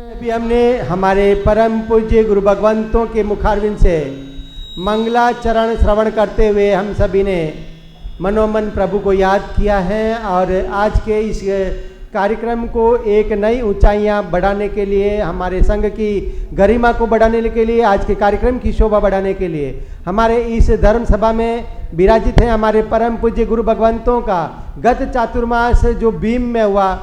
अभी हमने हमारे परम पूज्य गुरु भगवंतों के मुखारविंद से मंगलाचरण श्रवण करते हुए हम सभी ने मनोमन प्रभु को याद किया है और आज के इस कार्यक्रम को एक नई ऊंचाइयां बढ़ाने के लिए, हमारे संघ की गरिमा को बढ़ाने के लिए, आज के कार्यक्रम की शोभा बढ़ाने के लिए हमारे इस धर्म सभा में विराजित हैं हमारे परम पूज्य गुरु भगवंतों का गत चातुर्मास जो भीम में हुआ।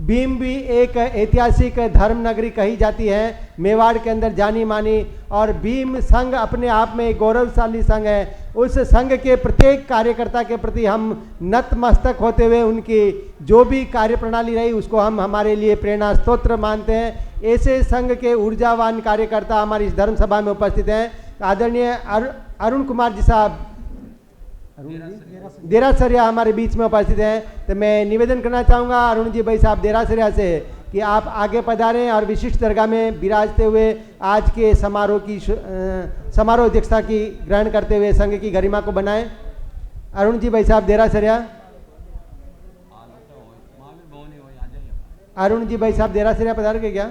भीम भी एक ऐतिहासिक धर्म नगरी कही जाती है, मेवाड़ के अंदर जानी मानी, और भीम संघ अपने आप में एक गौरवशाली संघ है। उस संघ के प्रत्येक कार्यकर्ता के प्रति हम नतमस्तक होते हुए उनकी जो भी कार्य प्रणाली रही उसको हम हमारे लिए प्रेरणा स्तोत्र मानते हैं। ऐसे संघ के ऊर्जावान कार्यकर्ता हमारी इस धर्म सभा में उपस्थित हैं। आदरणीय अरुण कुमार जी साहब देरासरिया हमारे बीच में उपस्थित हैं, तो मैं निवेदन करना चाहूँगा अरुण जी भाई साहब देरासरिया से कि आप आगे पधारें और विशिष्ट दरगाह में विराजते हुए आज के समारोह अध्यक्षता की ग्रहण करते हुए संघ की गरिमा को बनाएं। अरुण जी भाई साहब देरासरिया, अरुण जी भाई साहब देरासरिया पधार के क्या?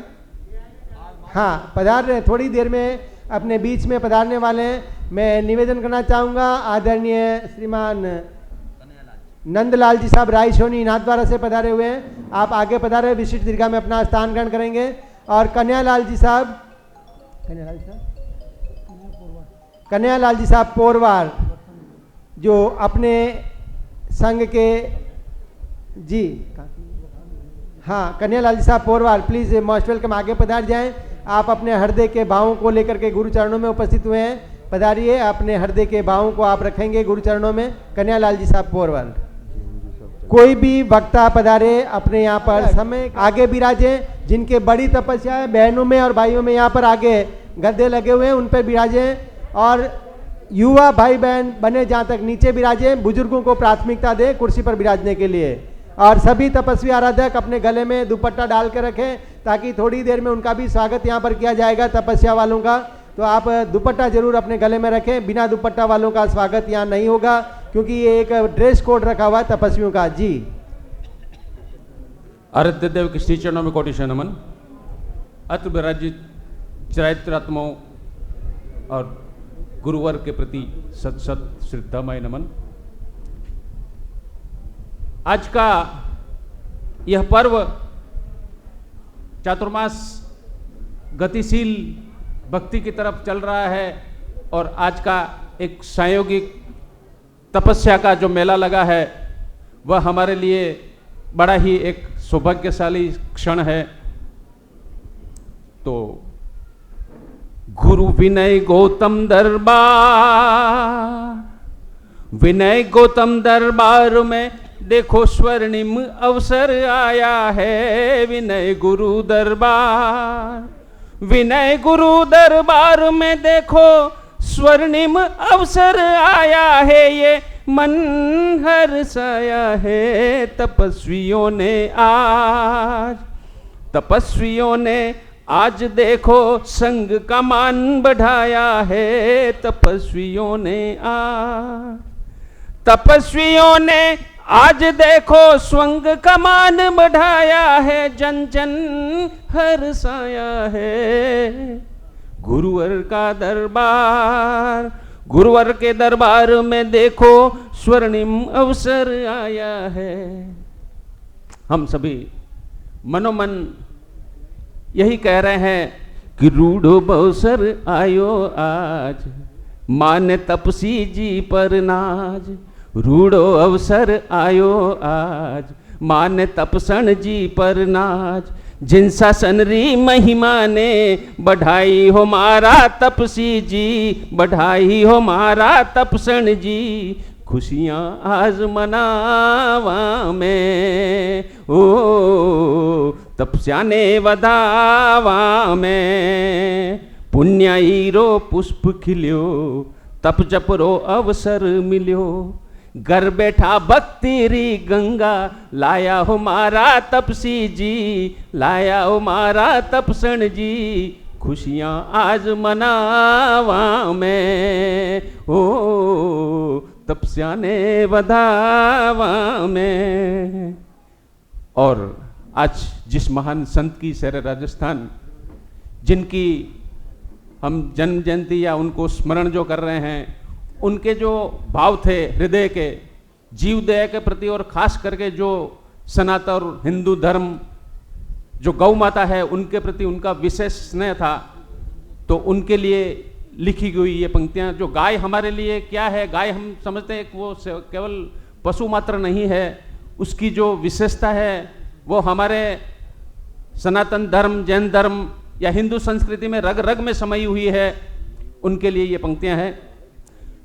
हाँ पधार रहे, थोड़ी देर में अपने बीच में पधारने वाले हैं। मैं निवेदन करना चाहूँगा आदरणीय श्रीमान नंदलाल जी साहब रायसोनी नाथद्वारा से पधारे हुए हैं, आप आगे पधारे विशिष्ट दीर्घा में अपना स्थान ग्रहण करेंगे। और कन्हैयालाल जी साहब पोरवार जो अपने संघ के जी हाँ कन्हैयालाल जी साहब पोरवार प्लीज मोस्ट वेलकम, आगे पधार जाएं। आप अपने हृदय के भावों को लेकर के गुरु चरणों में उपस्थित हुए हैं, पधारिए। अपने हृदय के भावों को आप रखेंगे गुरु चरणों में। कन्हैयालाल जी साहब पोरवाल, कोई भी वक्ता पधारे अपने यहाँ पर समय आगे विराजे। जिनके बड़ी तपस्या है बहनों में और भाइयों में यहाँ पर आगे गद्दे लगे हुए हैं उन पर विराजे, और युवा भाई बहन बने जहाँ तक नीचे विराजे। बुजुर्गों को प्राथमिकता दे कुर्सी पर विराजने के लिए, और सभी तपस्वी आराधक अपने गले में दुपट्टा डाल के रखें ताकि थोड़ी देर में उनका भी स्वागत यहाँ पर किया जाएगा तपस्या वालों का। तो आप दुपट्टा जरूर अपने गले में रखें, बिना दुपट्टा वालों का स्वागत यहाँ नहीं होगा क्योंकि ये एक ड्रेस कोड रखा हुआ है तपस्वियों का। जी आराध्य देव के श्री चरणों में कोटि नमन। अत्र विराजित चरित्रात्माओं और गुरुवर के प्रति सत सत श्रद्धामय नमन। आज का यह पर्व चातुर्मास गतिशील भक्ति की तरफ चल रहा है, और आज का एक सांयोगिक तपस्या का जो मेला लगा है वह हमारे लिए बड़ा ही एक सौभाग्यशाली क्षण है। तो गुरु विनय गौतम दरबार, विनय गौतम दरबार में देखो स्वर्णिम अवसर आया है। विनय गुरु दरबार, विनय गुरु दरबार में देखो स्वर्णिम अवसर आया है। ये मन हर्षाया है तपस्वियों ने आज, तपस्वियों ने आज देखो संग का मान बढ़ाया है। तपस्वियों ने आज, तपस्वियों ने आज देखो स्वंग का मान बढ़ाया है। जन जन हर्षाया है गुरुवर का दरबार, गुरुवर के दरबार में देखो स्वर्णिम अवसर आया है। हम सभी मनोमन यही कह रहे हैं कि रूढ़ो अवसर आयो आज, मान तपसी जी पर नाज। रूढ़ो अवसर आयो आज, मान तपसन जी पर नाज। जिन शासन री महिमा ने बढ़ाई हो मारा तपसी जी, बढ़ाई हो मारा तपसन जी। खुशियाँ आज मनावा में ओ तपस्या ने वधावा में। पुण्याईरो पुष्प खिल्यो तप जपरो अवसर मिल्यो। घर बैठा भक्ति री गंगा लाया हो मारा तपसी जी, लाया हो मारा तपसन जी। खुशियाँ आज मनावा में ओ तपस्या ने वधावा में। और आज जिस महान संत की सैर राजस्थान, जिनकी हम जन्म जयंती या उनको स्मरण जो कर रहे हैं, उनके जो भाव थे हृदय के, जीव दया के प्रति, और खास करके जो सनातन और हिंदू धर्म, जो गौ माता है उनके प्रति उनका विशेष स्नेह था। तो उनके लिए लिखी गई ये पंक्तियाँ, जो गाय हमारे लिए क्या है, गाय हम समझते हैं कि वो केवल पशु मात्र नहीं है, उसकी जो विशेषता है वो हमारे सनातन धर्म, जैन धर्म या हिंदू संस्कृति में रग रग में समाई हुई है। उनके लिए ये पंक्तियां हैं।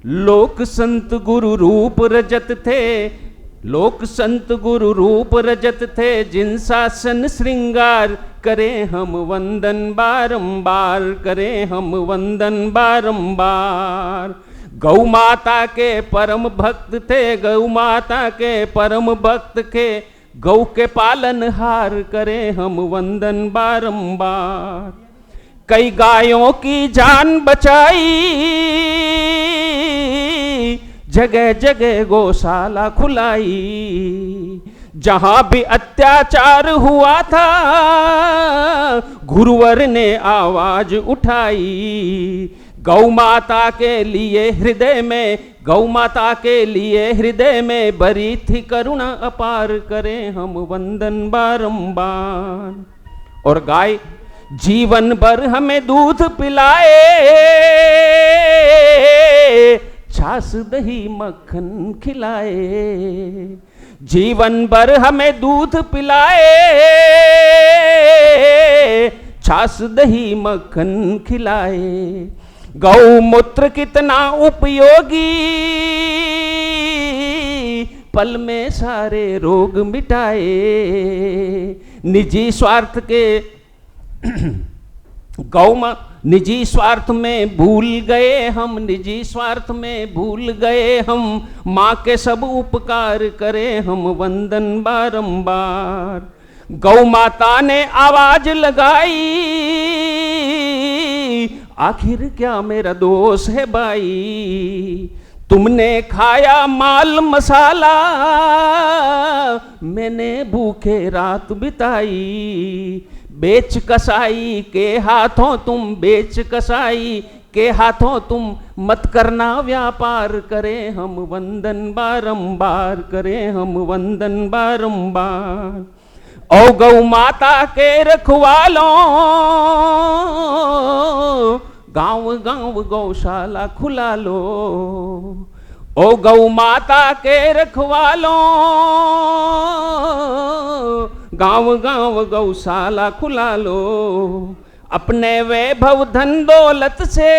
लोक संत गुरु रूप रजत थे, लोक संत गुरु रूप रजत थे। जिन शासन श्रृंगार करें हम वंदन बारंबार, करें हम वंदन बारंबार। गौ माता के परम भक्त थे, गौ माता के परम भक्त के। गौ के पालन हार करें हम वंदन बारंबार। कई गायों की जान बचाई, जगह जगह गौशाला खुलाई। जहां भी अत्याचार हुआ था गुरुवर ने आवाज उठाई। गौ माता के लिए हृदय में, गौ माता के लिए हृदय में भरी थी करुणा अपार। करें हम वंदन बारंबार। और गाय जीवन भर हमें दूध पिलाए, छाछ दही मक्खन खिलाए। जीवन भर हमें दूध पिलाए, छाछ दही मक्खन खिलाए। गौमूत्र कितना उपयोगी, पल में सारे रोग मिटाए। निजी स्वार्थ के निजी स्वार्थ में भूल गए हम, निजी स्वार्थ में भूल गए हम। माँ के सब उपकार करें हम वंदन बारंबार। गौ माता ने आवाज लगाई, आखिर क्या मेरा दोष है भाई। तुमने खाया माल मसाला, मैंने भूखे रात बिताई। बेच कसाई के हाथों तुम, बेच कसाई के हाथों तुम मत करना व्यापार। करें हम वंदन बारंबार, करें हम वंदन बारंबार। ओ गौ माता के रखवालों, गांव गांव गौशाला खुला लो। ओ गौ माता के रखवालों, गांव गांव गौशाला खुला लो, अपने वैभव धन दौलत से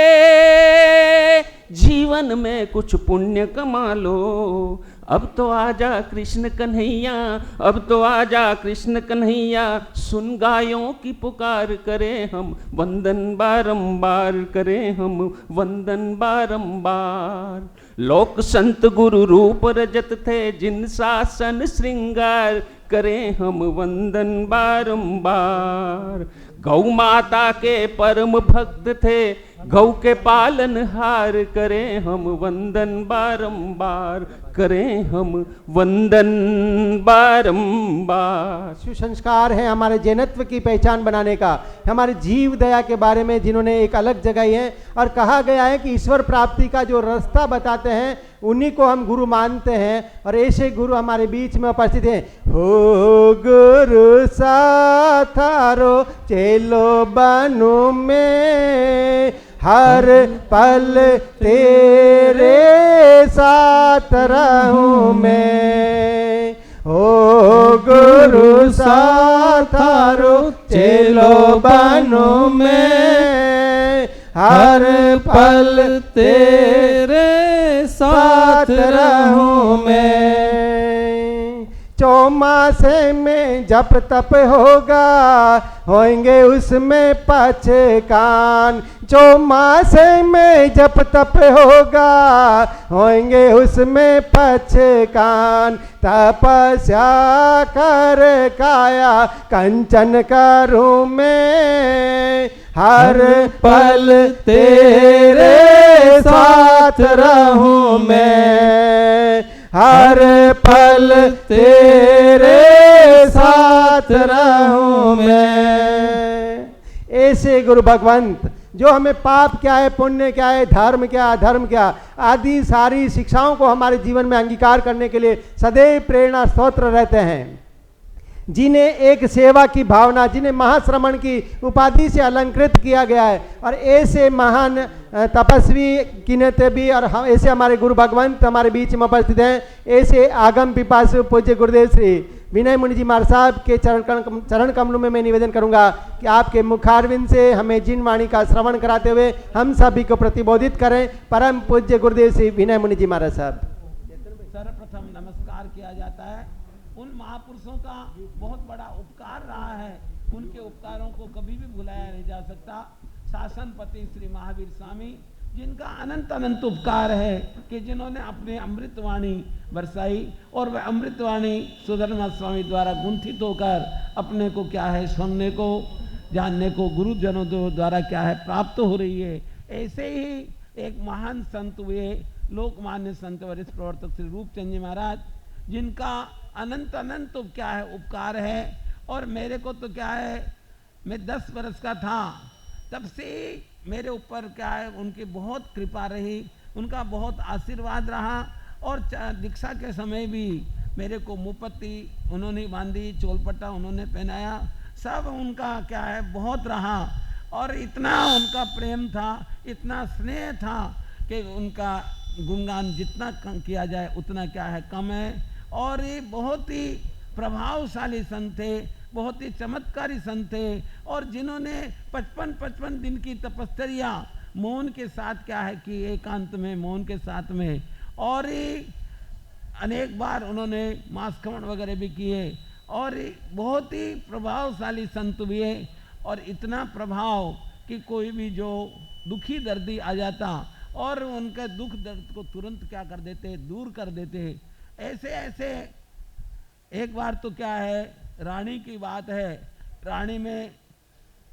जीवन में कुछ पुण्य कमा लो। अब तो आजा कृष्ण कन्हैया, अब तो आजा कृष्ण कन्हैया, सुन गायों की पुकार करें हम वंदन बारंबार, करें हम वंदन बारंबार। लोक संत गुरु रूप रजत थे, जिन शासन श्रृंगार, करें हम वंदन बारंबार। गौ माता के परम भक्त थे, गौ के पालन हार, करें हम वंदन बारंबार, करें हम वंदन बारंबार। शिव संस्कार है हमारे जैनत्व की पहचान बनाने का, हमारे जीव दया के बारे में जिन्होंने एक अलग जगह है, और कहा गया है कि ईश्वर प्राप्ति का जो रास्ता बताते हैं उन्हीं को हम गुरु मानते हैं, और ऐसे गुरु हमारे बीच में उपस्थित हैं। हो गुरु साथारो चेलो बनु में, हर पल तेरे साथ रहूं मैं। ओ गुरु साथारो चेलो बनु में, हर पल तेरे साथ रहूं मैं। चौमासे में जप तप होगा, होंगे उसमें पचकान। चौमासे में जप तप होगा, होंगे उसमें पचकान। तपस्या कर काया कंचन करूं मैं, हर पल तेरे साथ रहूं मैं, हर पल तेरे साथ रहूं मैं। ऐसे गुरु भगवंत जो हमें पाप क्या है, पुण्य क्या है, धर्म क्या, अधर्म क्या आदि सारी शिक्षाओं को हमारे जीवन में अंगीकार करने के लिए सदैव प्रेरणा स्रोत रहते हैं, जिन्हें एक सेवा की भावना, जिन्हें महाश्रमण की उपाधि से अलंकृत किया गया है, और ऐसे महान तपस्वी किन्नते भी और ऐसे हमारे गुरु भगवंत हमारे बीच में उपस्थित हैं। ऐसे आगम पिपासु पूज्य गुरुदेव श्री विनय मुनि जी महाराज साहब के चरण कमलों में मैं निवेदन करूंगा कि आपके मुखारविंद से हमें जिन वाणी का श्रवण कराते हुए हम सभी को प्रतिबोधित करें। परम पूज्य गुरुदेव श्री विनय मुनि जी महाराज साहब। सर्वप्रथम नमस्कार किया जाता है उन महापुरुषों का, बहुत बड़ा उपकार रहा है, उनके उपकारों को कभी भी भुलाया नहीं जा सकता। शासनपति श्री महावीर स्वामी, जिनका अनंत अनंत उपकार है कि जिन्होंने अपने अमृतवाणी बरसाई, और वह अमृतवाणी सुधर्मा स्वामी द्वारा गुंथित होकर अपने को क्या है सुनने को, जानने को गुरुजनों द्वारा क्या है प्राप्त हो रही है। ऐसे ही एक महान संत हुए लोकमान्य संत वरिष्ठ प्रवर्तक श्री रूपचंद जी महाराज, जिनका अनंत अनंत क्या है उपकार है। और मेरे को तो क्या है, मैं 10 वर्ष का था तब से मेरे ऊपर क्या है उनकी बहुत कृपा रही, उनका बहुत आशीर्वाद रहा। और दीक्षा के समय भी मेरे को मुपत्ति उन्होंने बांधी, चोलपट्टा उन्होंने पहनाया, सब उनका क्या है बहुत रहा। और इतना उनका प्रेम था, इतना स्नेह था कि उनका गुणगान जितना किया जाए उतना क्या है कम है। और ये बहुत ही प्रभावशाली संत थे, बहुत ही चमत्कारी संत थे, और जिन्होंने 55 दिन की तपस्या मौन के साथ क्या है कि एकांत में मौन के साथ में, और अनेक बार उन्होंने मासखमण वगैरह भी किए, और बहुत ही प्रभावशाली संत हुए। और इतना प्रभाव कि कोई भी जो दुखी दर्दी आ जाता और उनके दुख दर्द को तुरंत क्या कर देते, दूर कर देते। ऐसे ऐसे एक बार तो क्या है रानी की बात है, रानी में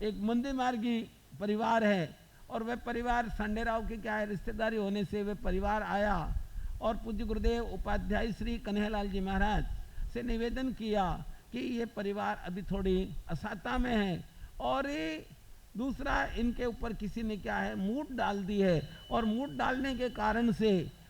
एक मंदिर मार्गी परिवार है, और वह परिवार संडेराव के क्या है रिश्तेदारी होने से वह परिवार आया, और पूज्य गुरुदेव उपाध्याय श्री कन्हैयालाल जी महाराज से निवेदन किया कि ये परिवार अभी थोड़ी असाता में है, और ये दूसरा इनके ऊपर किसी ने क्या है मूठ डाल दी है, और मूठ डालने के कारण से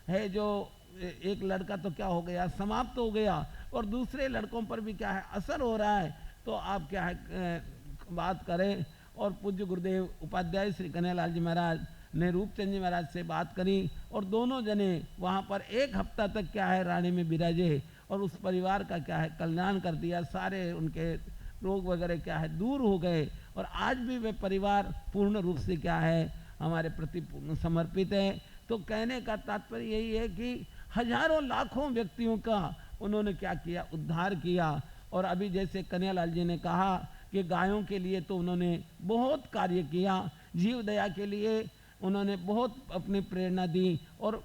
है जो एक लड़का तो क्या हो गया समाप्त हो गया, और दूसरे लड़कों पर भी क्या है असर हो रहा है। तो आप क्या है बात करें। और पूज्य गुरुदेव उपाध्याय श्री कन्हैयालाल जी महाराज ने रूपचंद जी महाराज से बात करी, और दोनों जने वहाँ पर 1 हफ्ता तक क्या है रानी में विराजे, और उस परिवार का क्या है कल्याण कर दिया, सारे उनके रोग वगैरह क्या है दूर हो गए, और आज भी वे परिवार पूर्ण रूप से क्या है हमारे प्रति पूर्ण समर्पित है। तो कहने का तात्पर्य यही है कि हजारों लाखों व्यक्तियों का उन्होंने क्या किया, उद्धार किया। और अभी जैसे कन्हैयालाल जी ने कहा कि गायों के लिए तो उन्होंने बहुत कार्य किया, जीव दया के लिए उन्होंने बहुत अपनी प्रेरणा दी, और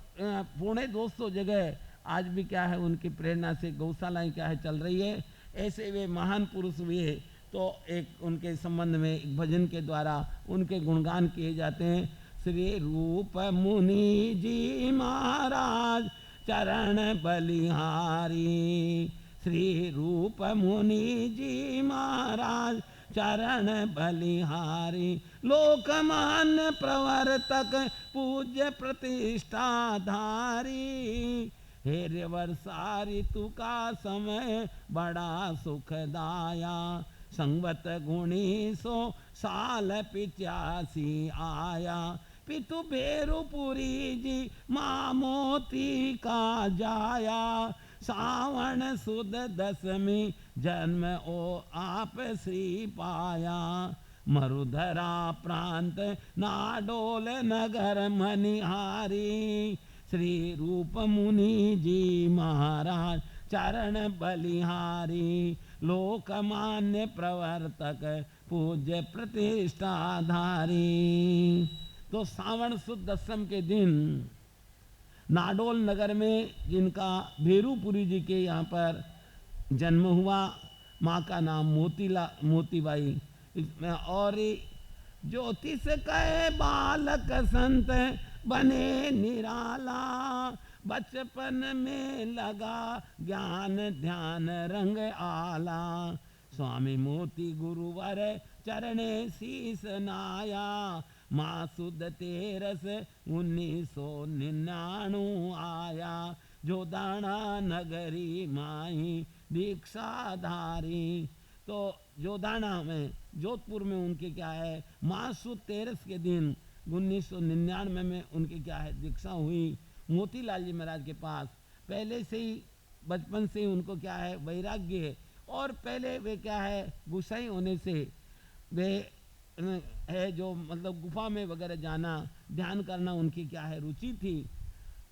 250 जगह आज भी क्या है उनकी प्रेरणा से गौशालाएं क्या है चल रही है। ऐसे वे महान पुरुष हुए, तो एक उनके संबंध में एक भजन के द्वारा उनके गुणगान किए जाते हैं। श्री रूप मुनि जी महाराज चरण बलिहारी, श्री रूप मुनि जी महाराज चरण बलिहारी, लोकमान्य प्रवर्तक पूज्य प्रतिष्ठा धारी, हेरे वर्षा ऋतु का समय बड़ा सुखदाया, संवत 1900 साल 85 आया, पितु भेरुपुरी जी माँ मोती का जाया, सावन सुद दशमी जन्म ओ आप श्री पाया, मरुधरा प्रांत नाडोल नगर मनिहारी, श्री रूप मुनि जी महाराज चरण बलिहारी, लोकमान्य प्रवर्तक पूज्य प्रतिष्ठाधारी। तो सावन सुद दशम के दिन नाडोल नगर में जिनका भेरूपुरी जी के यहाँ पर जन्म हुआ, माँ का नाम मोतीबाई, और ज्योतिष कहे बालक संत बने निराला, बचपन में लगा ज्ञान ध्यान रंग आला, स्वामी मोती गुरुवर चरणे शीस नाया, माँ सुद 13 1999 आया, जो दाना नगरी माई दीक्षाधारी। तो जोधाना में जोधपुर में उनके क्या है माँ सुद 13 के दिन 1999 में उनकी क्या है दीक्षा हुई मोतीलाल जी महाराज के पास। पहले से ही बचपन से ही उनको क्या है वैराग्य है, और पहले वे क्या है गुसाई होने से वे है जो मतलब गुफा में वगैरह जाना ध्यान करना उनकी क्या है रुचि थी,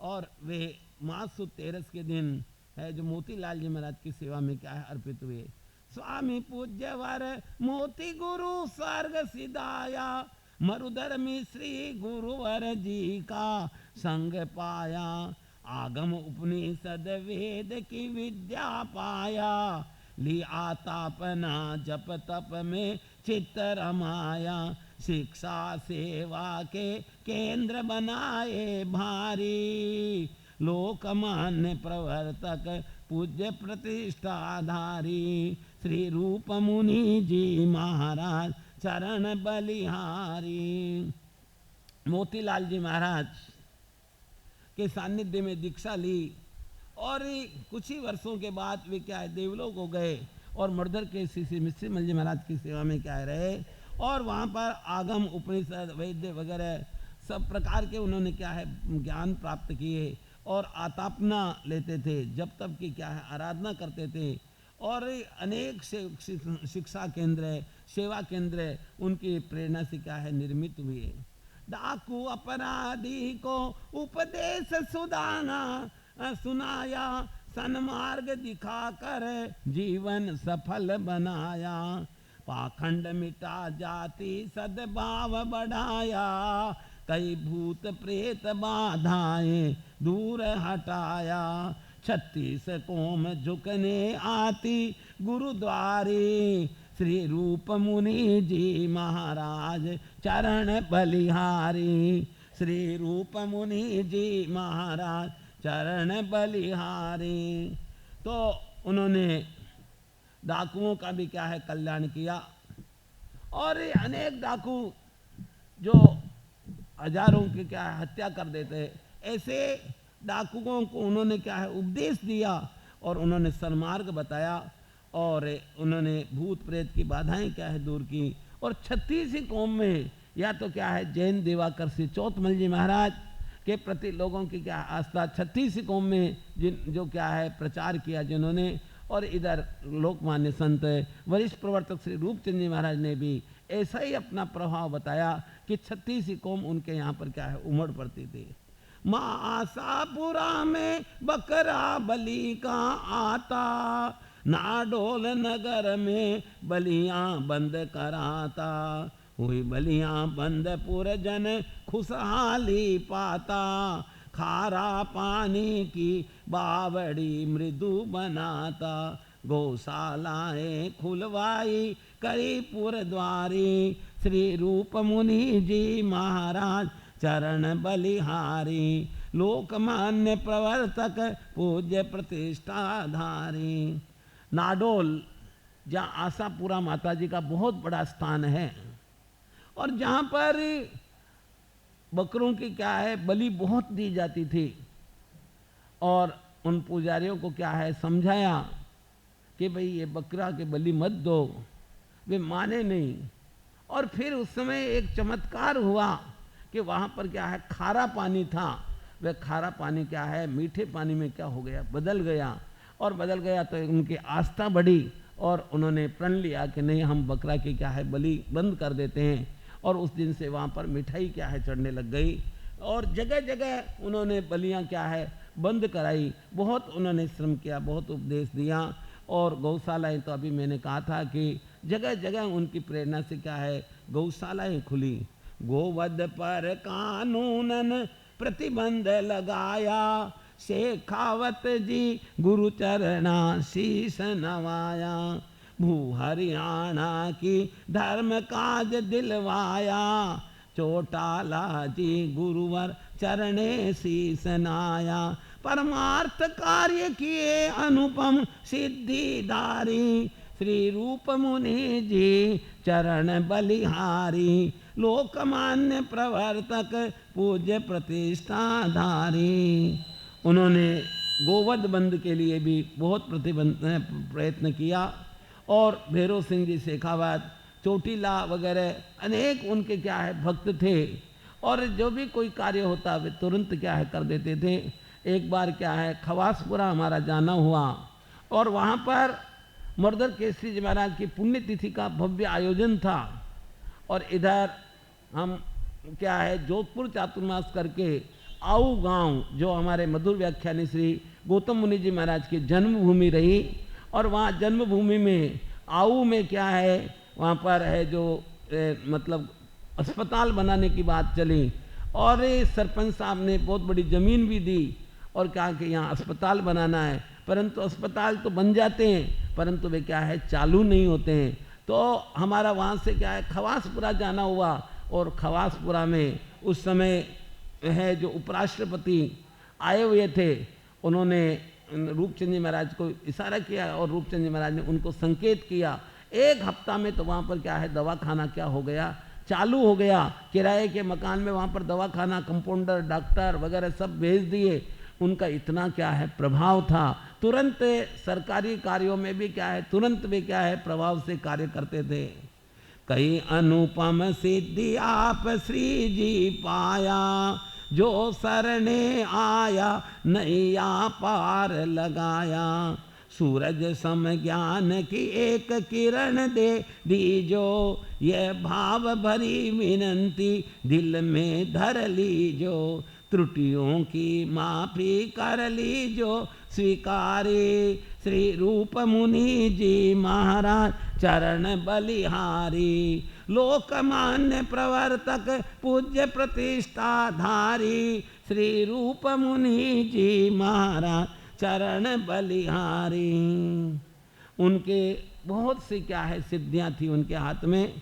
और वे माँ सुद 13 के दिन है जो मोतीलाल जी महाराज की सेवा में क्या है अर्पित हुए। स्वामी पूज्य वर मोती गुरु स्वर्ग सिधाया, मरुधर में श्री गुरुवर जी का संग पाया, आगम उपनिषद वेद की विद्या पाया, ली आतापना जप तप में चित्त रमाया, शिक्षा सेवा के केंद्र बनाए भारी, लोकमान्य प्रवर्तक पूज्य प्रतिष्ठाधारी, श्री रूप मुनि जी महाराज चरण बलिहारी। मोतीलाल जी महाराज के सानिध्य में दीक्षा ली, और कुछ ही वर्षों के बाद वे क्या है देवलोक हो गए, और मर्दर के श्री मिश्री मल जी महाराज की सेवा में क्या रहे, और वहाँ पर आगम उपनिषद वैद्य वगैरह सब प्रकार के उन्होंने क्या है ज्ञान प्राप्त किए, और आतापना लेते थे, जब तब की क्या है आराधना करते थे, और अनेक शिक्षा केंद्र सेवा केंद्र उनकी प्रेरणा से क्या है निर्मित हुए। डाकू अपराधी को उपदेश सुदाना सुनाया, सन्मार्ग दिखाकर जीवन सफल बनाया, पाखंड मिटा जाति सद्भाव बढ़ाया, कई भूत प्रेत बाधाएं दूर हटाया, 36 कोम झुकने आती गुरुद्वारी, श्री रूप मुनि जी महाराज चरण बलिहारी, श्री रूप मुनि जी महाराज चरण बलिहारी। तो उन्होंने डाकुओं का भी क्या है कल्याण किया, और अनेक डाकू जो हजारों की क्या है हत्या कर देते, ऐसे डाकुओं को उन्होंने क्या है उपदेश दिया, और उन्होंने सन्मार्ग बताया, और उन्होंने भूत प्रेत की बाधाएं क्या है दूर की। और 36 कौम में या तो क्या है जैन दिवाकर श्री चौथमल जी महाराज के प्रति लोगों की क्या आस्था, 36 कौम में जो क्या है प्रचार किया जिन्होंने, और इधर लोकमान्य संत वरिष्ठ प्रवर्तक श्री रूपचंद जी महाराज ने भी ऐसा ही अपना प्रभाव बताया कि 36 कौम उनके यहाँ पर क्या है उमड़ पड़ती थी। माँ आशापुरा में बकरा बलि का आता, नाडोल नगर में बलियां बंद कराता, हुई बलियां बंद पुरजन खुशहाली पाता, खारा पानी की बावड़ी मृदु बनाता, गौशालाएं खुलवाई करी पुरद्वारी, श्री रूप मुनि जी महाराज चरण बलिहारी, लोकमान्य प्रवर्तक पूज्य प्रतिष्ठाधारी। नाडोल जहाँ आशापुरा माता जी का बहुत बड़ा स्थान है और जहाँ पर बकरों की क्या है बलि बहुत दी जाती थी, और उन पुजारियों को क्या है समझाया कि भाई ये बकरा के बलि मत दो, वे माने नहीं। और फिर उस समय एक चमत्कार हुआ कि वहाँ पर क्या है खारा पानी था, वह खारा पानी क्या है मीठे पानी में क्या हो गया बदल गया, और बदल गया तो उनकी आस्था बढ़ी और उन्होंने प्रण लिया कि नहीं हम बकरा की क्या है बलि बंद कर देते हैं। और उस दिन से वहाँ पर मिठाई क्या है चढ़ने लग गई और जगह जगह उन्होंने बलियाँ क्या है बंद कराई। बहुत उन्होंने श्रम किया, बहुत उपदेश दिया, और गौशालाएँ तो अभी मैंने कहा था कि जगह जगह उनकी प्रेरणा से क्या है गौशालाएँ खुली। गोवध पर कानूनन प्रतिबंध लगाया, शेखावत जी गुरु चरणा शीश नवाया, भू हरियाणा की धर्म काज दिलवाया, चोटाला जी गुरुवर चरणे शीस नाया, परमार्थ कार्य किए अनुपम सिद्धिदारी, श्री रूप मुनि जी चरण बलिहारी, लोकमान्य प्रवर्तक पूज्य प्रतिष्ठाधारी। उन्होंने गोवध बंद के लिए भी बहुत प्रयत्न किया, और भैरव सिंह जी शेखावत, चोटीला वगैरह अनेक उनके क्या है भक्त थे, और जो भी कोई कार्य होता वे तुरंत क्या है कर देते थे। एक बार क्या है खवासपुरा हमारा जाना हुआ, और वहाँ पर मर्दर केसरी जी महाराज की पुण्यतिथि का भव्य आयोजन था, और इधर हम क्या है जोधपुर चातुर्मास करके आऊ गांव जो हमारे मधुर व्याख्यानी श्री गौतम मुनि जी महाराज की जन्मभूमि रही, और वहाँ जन्मभूमि में आऊ में क्या है वहाँ पर है जो मतलब अस्पताल बनाने की बात चली, और सरपंच साहब ने बहुत बड़ी ज़मीन भी दी और कहा कि यहाँ अस्पताल बनाना है, परंतु अस्पताल तो बन जाते हैं परंतु वे क्या है चालू नहीं होते हैं। तो हमारा वहाँ से क्या है खवासपुरा जाना हुआ, और खवासपुरा में उस समय है जो उपराष्ट्रपति आए हुए थे, उन्होंने रूपचंद जी महाराज को इशारा किया और रूपचंद जी महाराज ने उनको संकेत किया। एक हफ्ता में तो वहाँ पर क्या है दवाखाना क्या हो गया चालू हो गया, किराए के मकान में वहाँ पर दवाखाना, कंपाउंडर, डॉक्टर वगैरह सब भेज दिए। उनका इतना क्या है प्रभाव था, तुरंत सरकारी कार्यों में भी क्या है तुरंत वे क्या है प्रभाव से कार्य करते थे। कई अनुपम सिद्धि आप श्री जी पाया, जो सरने आया नैया पार लगाया, सूरज सम ज्ञान की एक किरण दे दीजो, ये भाव भरी विनंती दिल में धर लीजो, त्रुटियों की माफी कर लीजो स्वीकारी, श्री रूप मुनि जी महाराज चरण बलिहारी, लोकमान्य प्रवर्तक पूज्य प्रतिष्ठाधारी, श्री रूप मुनि जी महाराज चरण बलिहारी। उनके बहुत सी क्या है सिद्धियां थी उनके हाथ में,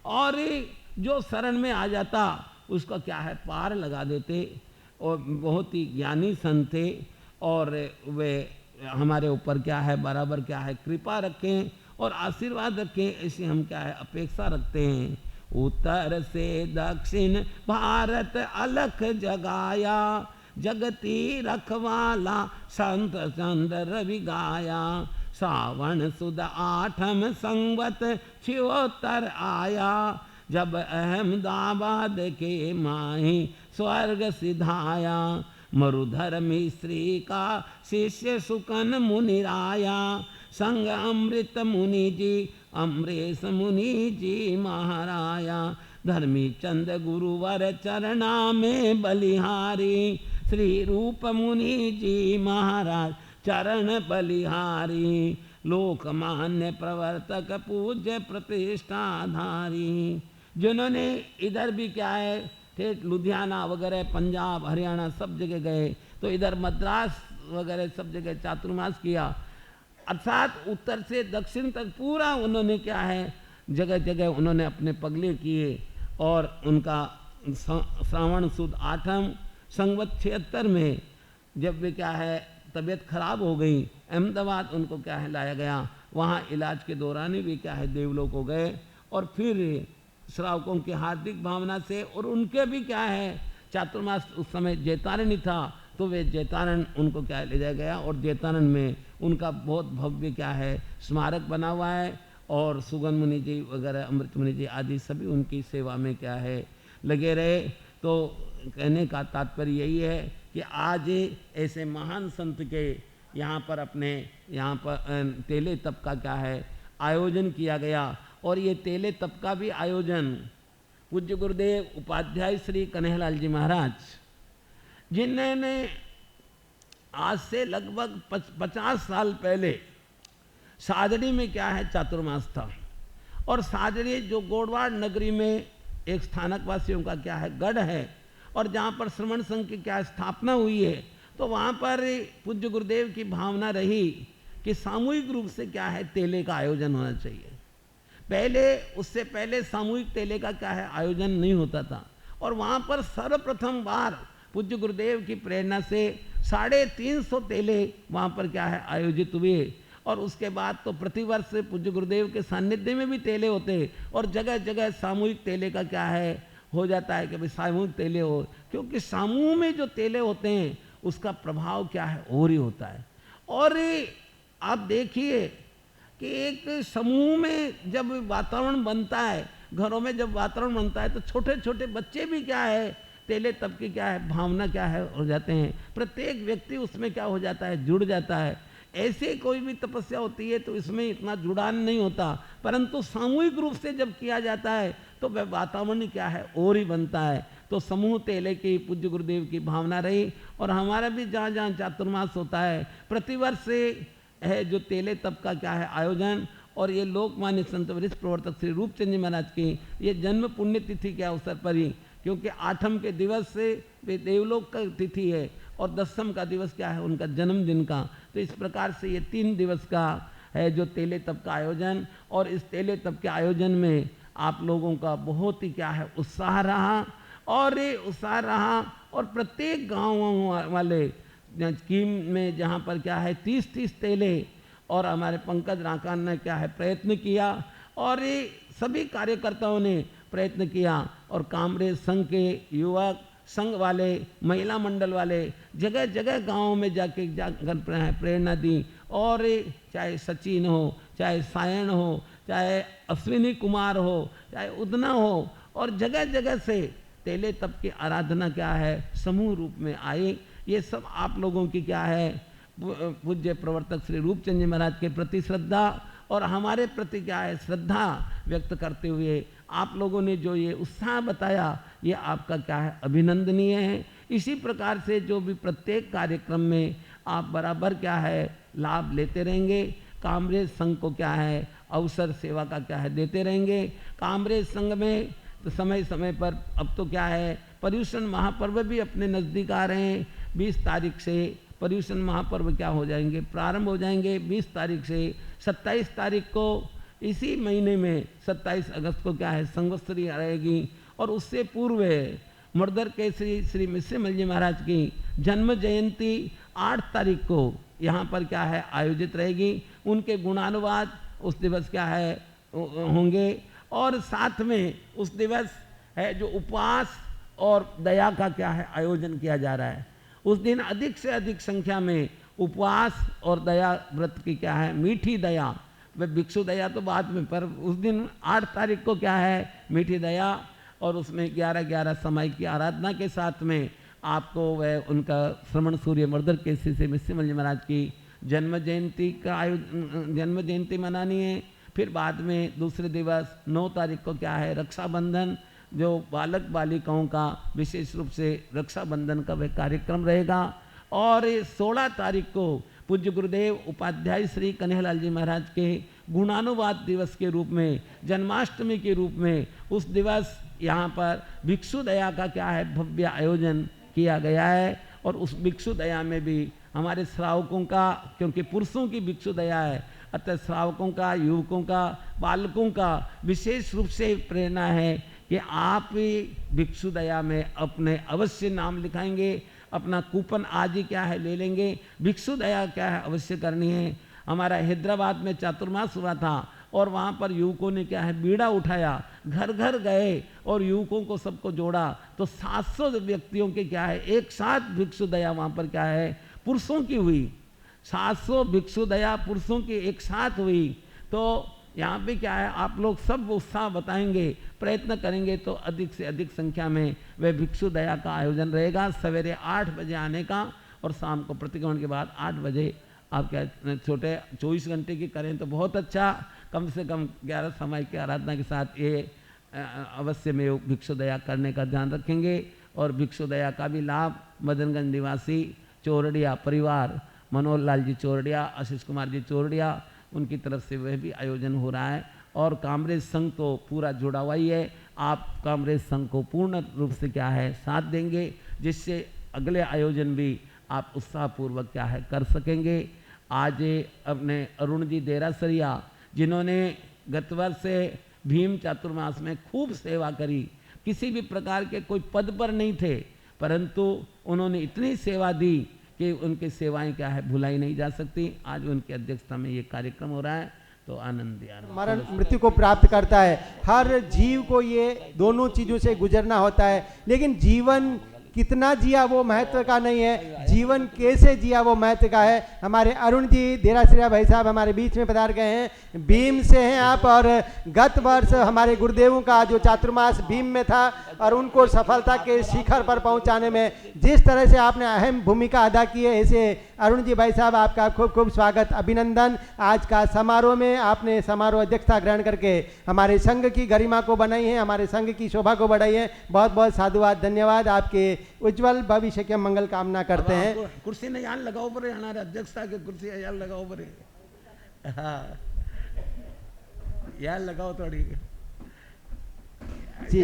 और जो शरण में आ जाता उसका क्या है पार लगा देते, और बहुत ही ज्ञानी संत थे, और वे हमारे ऊपर क्या है बराबर क्या है कृपा रखें और आशीर्वाद रखें, ऐसी हम क्या है अपेक्षा रखते हैं। उत्तर से दक्षिण भारत अलख जगाया, जगती रखवाला संत चंद्र रवि गाया, सावन सुद आठम संवत छियोत्तर आया, जब अहमदाबाद के माही स्वर्ग सिधाया। मरुधर मिश्री का शिष्य सुकन मुनि राया। संग अमृत मुनि जी अमरेश मुनि जी महाराया। धर्मी चंद गुरुवर चरणा में बलिहारी। श्री रूप मुनि जी महाराज चरण बलिहारी। लोकमान्य प्रवर्तक पूज्य प्रतिष्ठाधारी। जिन्होंने इधर भी क्या है ठेठ लुधियाना वगैरह पंजाब हरियाणा सब जगह गए, तो इधर मद्रास वगैरह सब जगह चातुर्मास किया, अर्थात उत्तर से दक्षिण तक पूरा उन्होंने क्या है जगह जगह उन्होंने अपने पगले किए। और उनका श्रावण सुद 8 संवत 76 में जब वे क्या है तबीयत खराब हो गई, अहमदाबाद उनको क्या है लाया गया। वहाँ इलाज के दौरान ही वे क्या है देवलोक हो गए। और फिर श्रावकों की हार्दिक भावना से और उनके भी क्या है चातुर्मास उस समय जैतारणी था, तो वे जैतारण उनको क्या ले जाया गया और जैतारण में उनका बहुत भव्य क्या है स्मारक बना हुआ है। और सुगन मुनि जी वगैरह अमृत मुनि जी आदि सभी उनकी सेवा में क्या है लगे रहे। तो कहने का तात्पर्य यही है कि आज ऐसे महान संत के यहाँ पर अपने यहाँ पर तेले तप का क्या है आयोजन किया गया। और ये तेले तप का भी आयोजन पूज्य गुरुदेव उपाध्याय श्री कन्हैयालाल जी महाराज, जिन्होंने आज से लगभग 50 साल पहले सादड़ी में क्या है चातुर्मास था। और सादड़ी जो गोडवाड़ नगरी में एक स्थानक वासियों का क्या है गढ़ है, और जहाँ पर श्रमण संघ की क्या स्थापना हुई है, तो वहाँ पर पूज्य गुरुदेव की भावना रही कि सामूहिक रूप से क्या है तेले का आयोजन होना चाहिए। पहले उससे पहले सामूहिक तेले का क्या है आयोजन नहीं होता था। और वहाँ पर सर्वप्रथम बार पूज्य गुरुदेव की प्रेरणा से 350 तेले वहाँ पर क्या है आयोजित हुए। और उसके बाद तो प्रतिवर्ष पूज्य गुरुदेव के सानिध्य में भी तेले होते और जगह जगह सामूहिक तेले का क्या है हो जाता है कि भाई सामूहिक तेले हो, क्योंकि समूह में जो तेले होते हैं उसका प्रभाव क्या है और ही होता है। और आप देखिए कि एक समूह में जब वातावरण बनता है, घरों में जब वातावरण बनता है, तो छोटे छोटे बच्चे भी क्या है तेले तब की क्या है भावना क्या है हो जाते हैं। प्रत्येक व्यक्ति उसमें क्या हो जाता है जुड़ जाता है। ऐसे कोई भी तपस्या होती है तो इसमें इतना जुड़ान नहीं होता, परंतु सामूहिक रूप से जब किया जाता है तो वह वातावरण क्या है और ही बनता है। तो समूह तेले की पूज्य गुरुदेव की भावना रही। और हमारा भी जहाँ जहाँ चातुर्मास होता है प्रतिवर्ष से है जो तेले तप का क्या है आयोजन। और ये लोकमान्य संत वरिष्ठ प्रवर्तक श्री रूपचंद जी महाराज की ये जन्म पुण्यतिथि के अवसर पर ही, क्योंकि 8 के दिवस से वे देवलोक का तिथि है और 10 का दिवस क्या है उनका जन्मदिन का। तो इस प्रकार से ये 3 दिवस का है जो तेले तप का आयोजन। और इस तेले तप के आयोजन में आप लोगों का बहुत ही क्या है उत्साह रहा। और ये उत्साह रहा और प्रत्येक गाँव वाले स्कीम में जहाँ पर क्या है 30-30 तेले, और हमारे पंकज राकान ने क्या है प्रयत्न किया और ये सभी कार्यकर्ताओं ने प्रयत्न किया। और कामरेज संघ के युवक संघ वाले महिला मंडल वाले जगह जगह गाँव में जाकर प्रेरणा दी। और चाहे सचिन हो, चाहे सायण हो, चाहे अश्विनी कुमार हो, चाहे उदना हो, और जगह जगह से तेले तप की आराधना क्या है समूह रूप में आई। ये सब आप लोगों की क्या है पूज्य प्रवर्तक श्री रूपचंद जी महाराज के प्रति श्रद्धा और हमारे प्रति क्या है श्रद्धा व्यक्त करते हुए आप लोगों ने जो ये उत्साह बताया ये आपका क्या है अभिनंदनीय है। इसी प्रकार से जो भी प्रत्येक कार्यक्रम में आप बराबर क्या है लाभ लेते रहेंगे। कामरेज संघ को क्या है अवसर सेवा का क्या है देते रहेंगे। कामरेज संघ में तो समय समय पर अब तो क्या है पर्यूषण महापर्व भी अपने नज़दीक आ रहे हैं। 20 तारीख से पर्यूषण महापर्व क्या हो जाएंगे प्रारंभ हो जाएंगे। 20 तारीख से 27 तारीख को इसी महीने में 27 अगस्त को क्या है संवत्सरी रहेगी। और उससे पूर्व मर्दर केसरी श्री मिश्रमल जी महाराज की जन्म जयंती 8 तारीख को यहाँ पर क्या है आयोजित रहेगी। उनके गुणानुवाद उस दिवस क्या है होंगे। और साथ में उस दिवस है जो उपवास और दया का क्या है आयोजन किया जा रहा है। उस दिन अधिक से अधिक संख्या में उपवास और दया व्रत की क्या है मीठी दया, वह भिक्षु दया तो बाद में, पर उस दिन 8 तारीख को क्या है मीठी दया और उसमें 11-11 समय की आराधना के साथ में आपको वह उनका श्रवण सूर्य मर्दर केसी से मिस्सिमल जी महाराज की जन्म जयंती मनानी है। फिर बाद में दूसरे दिवस 9 तारीख को क्या है, रक्षाबंधन, जो बालक बालिकाओं का विशेष रूप से रक्षाबंधन का वह कार्यक्रम रहेगा। और 16 तारीख को पूज्य गुरुदेव उपाध्याय श्री कन्हैयालाल जी महाराज के गुणानुवाद दिवस के रूप में, जन्माष्टमी के रूप में उस दिवस यहाँ पर भिक्षु दया का क्या है, भव्य आयोजन किया गया है। और उस भिक्षु दया में भी हमारे श्रावकों का, क्योंकि पुरुषों की भिक्षु दया है, अतः श्रावकों का, युवकों का, बालकों का विशेष रूप से प्रेरणा है कि आप भी भिक्षु दया में अपने अवश्य नाम लिखाएंगे, अपना कूपन आज ही क्या है ले लेंगे। भिक्षु दया क्या है अवश्य करनी है। हमारा हैदराबाद में चातुर्मास हुआ था और वहाँ पर युवकों ने क्या है बीड़ा उठाया, घर घर गए और युवकों को सबको जोड़ा, तो 700 व्यक्तियों के क्या है एक साथ भिक्षु दया वहाँ पर क्या है पुरुषों की हुई। 700 भिक्षु दया पुरुषों की एक साथ हुई। तो यहाँ पे क्या है, आप लोग सब उत्साह बताएंगे, प्रयत्न करेंगे तो अधिक से अधिक संख्या में वह भिक्षु दया का आयोजन रहेगा। सवेरे 8 बजे आने का और शाम को प्रतिक्रमण के बाद 8 बजे आप क्या छोटे 24 घंटे की करें तो बहुत अच्छा, कम से कम 11 समय की आराधना के साथ ये अवश्य में भिक्षु दया करने का ध्यान रखेंगे। और भिक्षु दया का भी लाभ मदनगंज निवासी चौरडिया परिवार, मनोहर लाल जी चौरडिया, आशीष कुमार जी चौरडिया, उनकी तरफ से वह भी आयोजन हो रहा है। और कामरेज संघ तो पूरा जुड़ा हुआ ही है। आप कामरेज संघ को पूर्ण रूप से क्या है साथ देंगे, जिससे अगले आयोजन भी आप उत्साहपूर्वक क्या है कर सकेंगे। आज अपने अरुण जी देरासरिया, जिन्होंने गत वर्ष से भीम चातुर्मास में खूब सेवा करी, किसी भी प्रकार के कोई पद पर नहीं थे, परंतु उन्होंने इतनी सेवा दी कि उनकी सेवाएं क्या है भुलाई नहीं जा सकती। आज उनकी अध्यक्षता में ये कार्यक्रम हो रहा है, तो आनंद मरण मृत्यु को प्राप्त करता है। हर जीव को ये दोनों चीज़ों से गुजरना होता है, लेकिन जीवन कितना जिया वो महत्व का नहीं है, जीवन कैसे जिया वो महत्व का है। हमारे अरुण जी देरासरिया भाई साहब हमारे बीच में पधार गए हैं, भीम से हैं आप, और गत वर्ष हमारे गुरुदेवों का जो चातुर्मास भीम में था और उनको सफलता के शिखर पर पहुंचाने में जिस तरह से आपने अहम भूमिका अदा की है, ऐसे अरुण जी भाई साहब आपका खूब खूब स्वागत, अभिनंदन। आज का समारोह में आपने समारोह अध्यक्षता ग्रहण करके हमारे संघ की गरिमा को बनाई है, हमारे संघ की शोभा को बढ़ाई है। बहुत बहुत साधुवाद, धन्यवाद। आपके उज्जवल भविष्य की मंगल कामना करते हैं। कुर्सी ने यहाँ लगाओ पर हमारे अध्यक्षता की कुर्सी यहाँ लगाओ पर, हाँ यहाँ लगाओ थोड़ी जी।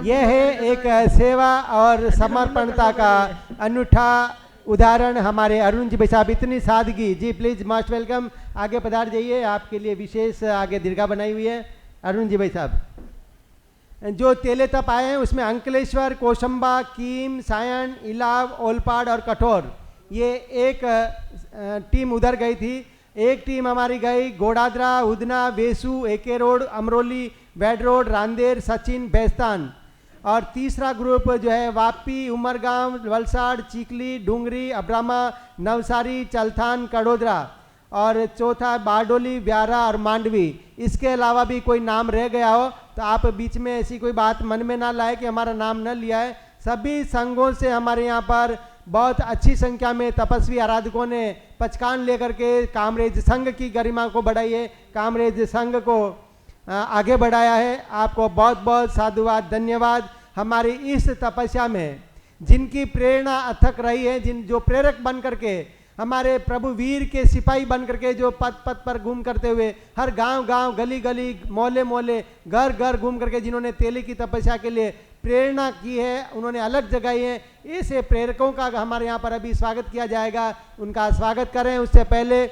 यह है एक सेवा और समर्पणता का अनूठा उदाहरण हमारे अरुण जी भाई साहब, इतनी सादगी। जी प्लीज मोस्ट वेलकम, आगे पधार जाइए, आपके लिए विशेष आगे दीर्घा बनाई हुई है। अरुण जी भाई साहब जो तेले तप आए हैं उसमें अंकलेश्वर, कोशंबा, कीम, सायन, इलाव, ओलपाड़ और कठोर, ये एक टीम उधर गई थी। एक टीम हमारी गई गोडादरा, उदना, वेसू, एके रोड, अमरोली, वेड रोड, रांदेर, सचिन, बेस्तान। और तीसरा ग्रुप जो है वापी, उमरगांव, वलसाड़, चिखली, डूंगरी, अब्रामा, नवसारी, चलथान, कड़ोदरा। और चौथा बारडोली, ब्यारा और मांडवी। इसके अलावा भी कोई नाम रह गया हो तो आप बीच में ऐसी कोई बात मन में ना लाए कि हमारा नाम न लिया है। सभी संघों से हमारे यहाँ पर बहुत अच्छी संख्या में तपस्वी आराधकों ने पचकान लेकर के कामरेज संघ की गरिमा को बढ़ाई है, कामरेज संघ को आगे बढ़ाया है। आपको बहुत बहुत साधुवाद, धन्यवाद। हमारी इस तपस्या में जिनकी प्रेरणा अथक रही है, जो प्रेरक बन करके हमारे प्रभु वीर के सिपाही बन करके जो पद पद पर घूम करते हुए हर गांव गांव, गली गली, मोहल्ले मोहल्ले, घर घर घूम करके जिन्होंने तेले की तपस्या के लिए प्रेरणा की है, उन्होंने अलग जगाई है, ऐसे प्रेरकों का हमारे यहाँ पर अभी स्वागत किया जाएगा। उनका स्वागत करें। उससे पहले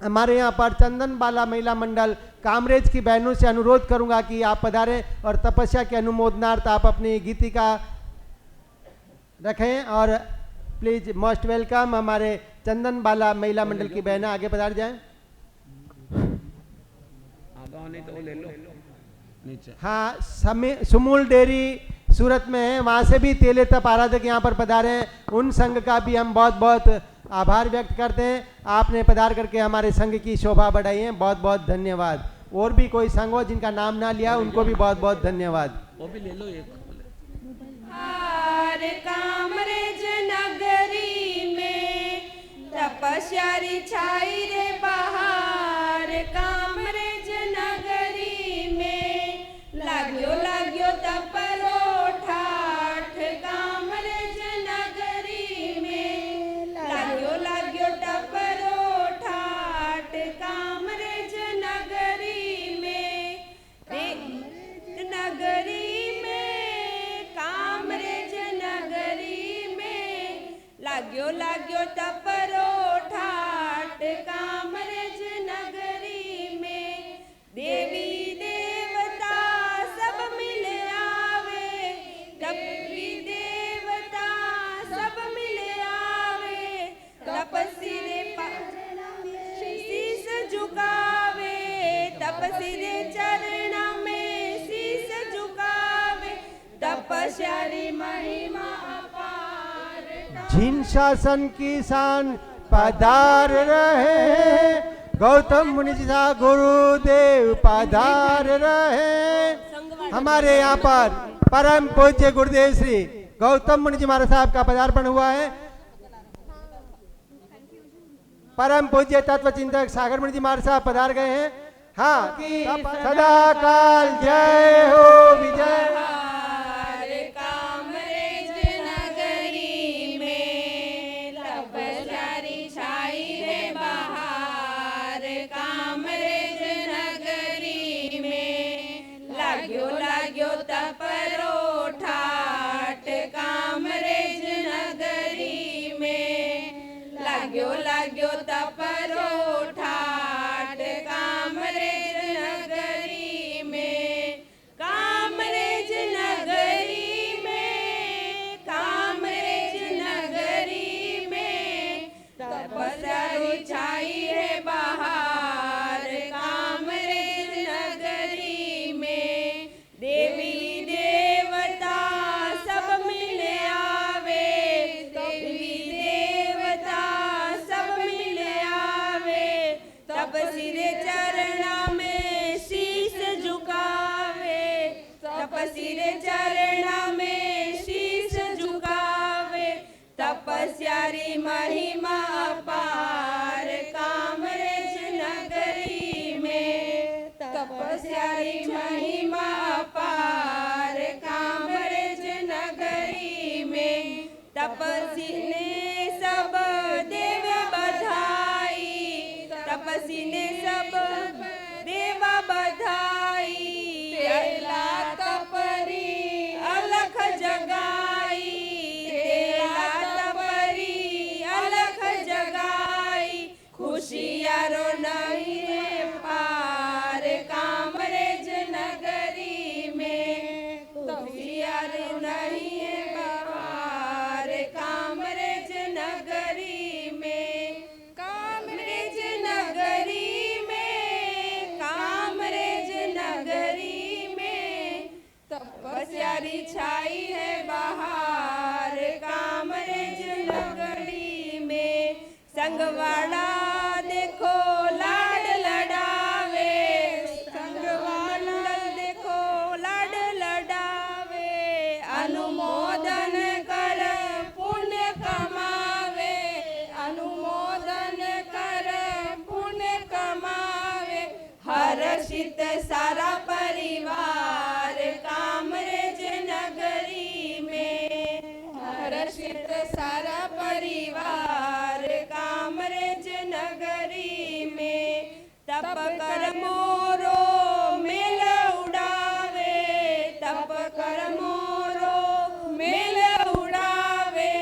हमारे यहाँ पर चंदन बाला महिला मंडल कामरेज की बहनों से अनुरोध करूंगा कि आप पधारें और तपस्या के अनुमोदनार्थ आप अपनी गीतिका रखें। और प्लीज मोस्ट वेलकम, हमारे चंदन बाला महिला मंडल की बहनें आगे पधार जाएं। हाँ, सुमूल डेयरी सूरत में है, वहाँ से भी तेले तप आराधक यहाँ पर पधारे हैं। उन संघ का भी हम बहुत बहुत आभार व्यक्त करते हैं। आपने पधार करके हमारे संघ की शोभा बढ़ाई है, बहुत बहुत धन्यवाद। और भी कोई संघ हो जिनका नाम ना लिया, उनको भी बहुत बहुत धन्यवाद। वो भी ले लो एक बोले। हार कामरेज नगरी में तपस्या री छाई रे बहार। कामरेज नगरी में लाग्यो लाग्यो तपरो ठाठ। कामरेज नगरी में लाग्यो लाग्यो तपरो ठाठ। कामरेज नगरी में नगरी में कामरेज नगरी में लाग्यो लाग्यो तपरो ठाठ। कामरेज नगरी में देवी देवता सब मिल आवे। देवी देवता सब मिल आवे। तपस्वी रे शीश झुकावे। तपस्वी रे चरण में शीश झुकावे। तपस्या री महिमा अपार। जिन शासन की शान पधार रहे। गौतम मुनि जी सा गुरुदेव पधार रहे। हमारे यहाँ पर परम पूज्य गुरुदेव श्री गौतम मुनि जी महाराज साहब का पदार्पण हुआ है। परम पूज्य तत्व चिंतक सागर मुनि जी महाराज साहब पधार गए हैं। हाँ, सदा काल जय हो विजय। हार कामरेज नगरी में तपस्या री छाई रे बहार। कामरेज नगरी में लाग्यो लाग्यो तपरो ठाठ। कामरेज नगरी में लाग्यो लाग्यो तपरो ठाठ। कामरेज नगरी में कामरेज नगरी में कामरेज नगरी में तपस्या री छाई है बहार। कामरेज नगरी में देवी देवता सब मिल आवे। देवी देवता सब मिल आवे। तपस्वी रे चरण में शीश झुकावे। तपस्वी रे चरण में शीश झुकावे। तपस्या री महिमा अपार। कामरेज नगरी में तपस्या री महिमा अपार। कामरेज नगरी में तपस्वी ने सब देव बधाई। तपस्वी ने सब देव बधाई। तेला तपरी अलख जगाई। तेला तपरी अलख जगाई। खुशियारो नहीं है पार। कामरेज नगरी में खुशियारो नहीं है पार। कामरेज नगरी में कामरेज नगरी में कामरेज नगरी में तपस्या री छाई है बहार। कामरेज नगरी में संगवाड़ा देखो लाड लडावे। संगवाड़ा देखो लाड लडावे। अनुमोदन कर पुण्य कमावे। अनुमोदन कर पुण्य कमावे। हर्षित सारा परिवार। कामरेज नगरी में हर्षित सारा परिवार। कामरेज नगरी में तप कर मोरो मेल उड़ावे। तप कर मोरो मेल उड़ावे।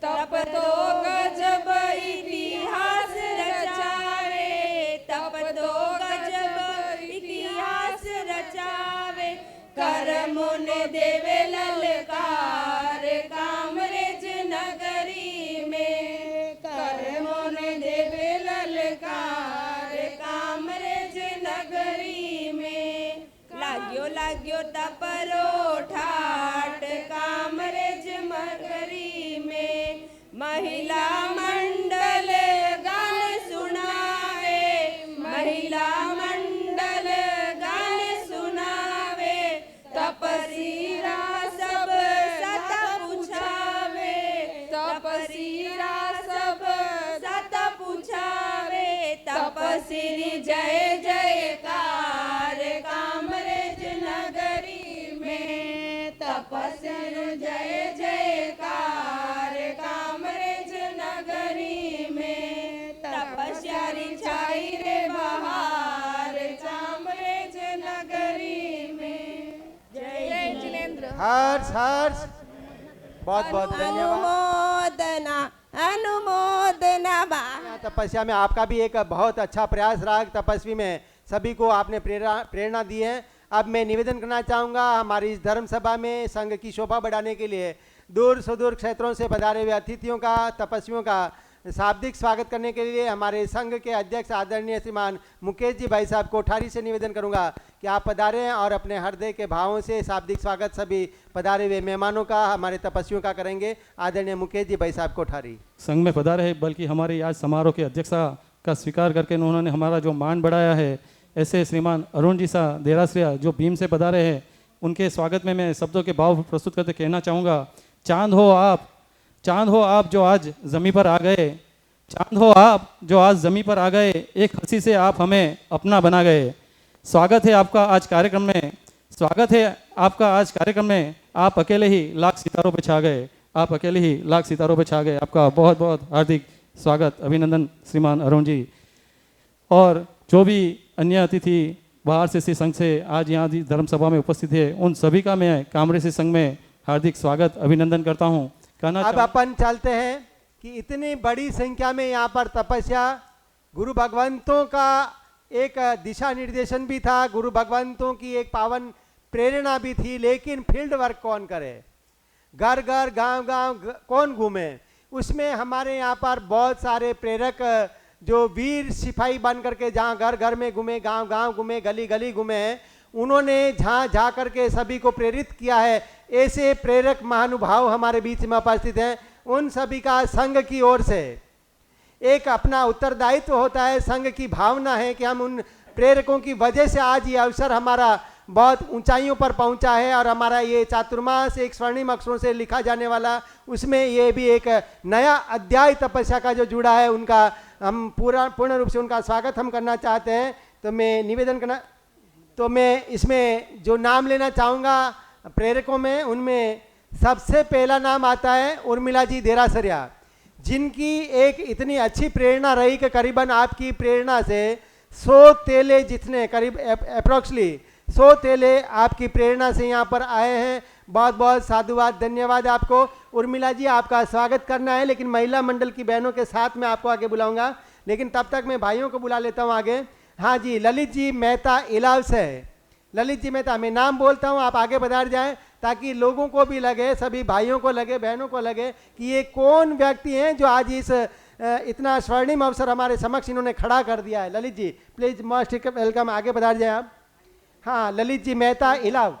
तप तो गजब इतिहास रचावे। तप तो गजब इतिहास रचावे। कर्मों ने देवे ललकार। कामरेज नगरी में कर्मों ने देवे ललकार। कामरेज नगरी में लाग्यो लाग्यो तपरो ठाठ। कामरेज नगरी में महिला मंडल गान सुनावे। महिला मंडल गान सुनावे। तपस्वी हर्ष हर्ष, बहुत बहुत धन्यवाद। अनुमोदना अनुमोदना बा। तपस्या में आपका भी एक बहुत अच्छा प्रयास रहा, तपस्वी में सभी को आपने प्रेरणा दी है। अब मैं निवेदन करना चाहूँगा, हमारी इस धर्म सभा में संघ की शोभा बढ़ाने के लिए दूर सुदूर क्षेत्रों से पधारे हुए अतिथियों का, तपस्वियों का शाब्दिक स्वागत करने के लिए हमारे संघ के अध्यक्ष आदरणीय श्रीमान मुकेश जी भाई साहब कोठारी से निवेदन करूंगा कि आप पधारें और अपने हृदय के भावों से शाब्दिक स्वागत सभी पधारे हुए मेहमानों का, हमारे तपस्वियों का करेंगे। आदरणीय मुकेश जी भाई साहब कोठारी संघ में पधारे हैं, बल्कि हमारे आज समारोह के अध्यक्षता का स्वीकार करके उन्होंने हमारा जो मान बढ़ाया है, ऐसे श्रीमान अरुण जी सा देरासरिया जो भीम से पधारे हैं, उनके स्वागत में मैं शब्दों के भाव प्रस्तुत करते कहना चाहूँगा। चांद हो आप जो आज ज़मीं पर आ गए, चांद हो आप जो आज ज़मीं पर आ गए, एक हंसी से आप हमें अपना बना गए। स्वागत है आपका आज कार्यक्रम में, स्वागत है आपका आज कार्यक्रम में। आप अकेले ही लाख सितारों पे छा गए, आप अकेले ही लाख सितारों पे छा गए। आपका बहुत बहुत हार्दिक स्वागत, अभिनंदन श्रीमान अरुण जी। और जो भी अन्य अतिथि बाहर से श्री संघ से आज यहाँ धर्म सभा में उपस्थित है, उन सभी का मैं कामरेसी संघ में हार्दिक स्वागत अभिनंदन करता हूँ। अब अपन चलते हैं कि इतनी बड़ी संख्या में यहाँ पर तपस्या, गुरु भगवंतों का एक दिशा निर्देशन भी था, गुरु भगवंतों की एक पावन प्रेरणा भी थी, लेकिन फील्ड वर्क कौन करे, घर घर गांव गांव कौन घूमे। उसमें हमारे यहाँ पर बहुत सारे प्रेरक जो वीर सिपाही बन करके जहाँ घर घर में घूमे, गांव गांव घूमे, गली गली घूमे, उन्होंने जहाँ जा करके सभी को प्रेरित किया है। ऐसे प्रेरक महानुभाव हमारे बीच में उपस्थित हैं। उन सभी का संघ की ओर से एक अपना उत्तरदायित्व होता है, संघ की भावना है कि हम उन प्रेरकों की वजह से आज ये अवसर हमारा बहुत ऊंचाइयों पर पहुंचा है और हमारा ये चातुर्मास एक स्वर्णिम अक्षरों से लिखा जाने वाला, उसमें ये भी एक नया अध्याय तपस्या का जो जुड़ा है, उनका हम पूर्ण रूप से उनका स्वागत हम करना चाहते हैं। तो मैं इसमें जो नाम लेना चाहूँगा प्रेरकों में, उनमें सबसे पहला नाम आता है उर्मिला जी देरासरिया, जिनकी एक इतनी अच्छी प्रेरणा रही कि करीबन आपकी प्रेरणा से 100 तेले जितने करीब अप्रोक्सली 100 तेले आपकी प्रेरणा से यहाँ पर आए हैं। बहुत बहुत साधुवाद, धन्यवाद आपको। उर्मिला जी आपका स्वागत करना है, लेकिन महिला मंडल की बहनों के साथ मैं आपको आगे बुलाऊंगा, लेकिन तब तक मैं भाइयों को बुला लेता हूँ आगे। हाँ जी, ललित जी मेहता इलाव से, ललित जी मेहता, मैं नाम बोलता हूँ, आप आगे बढ़ जाएं ताकि लोगों को भी लगे, सभी भाइयों को लगे, बहनों को लगे कि ये कौन व्यक्ति हैं जो आज इस इतना स्वर्णिम अवसर हमारे समक्ष इन्होंने खड़ा कर दिया है। Lalit ji please most welcome, आगे बढ़ जाए आप। हाँ, ललित जी मेहता इलाव।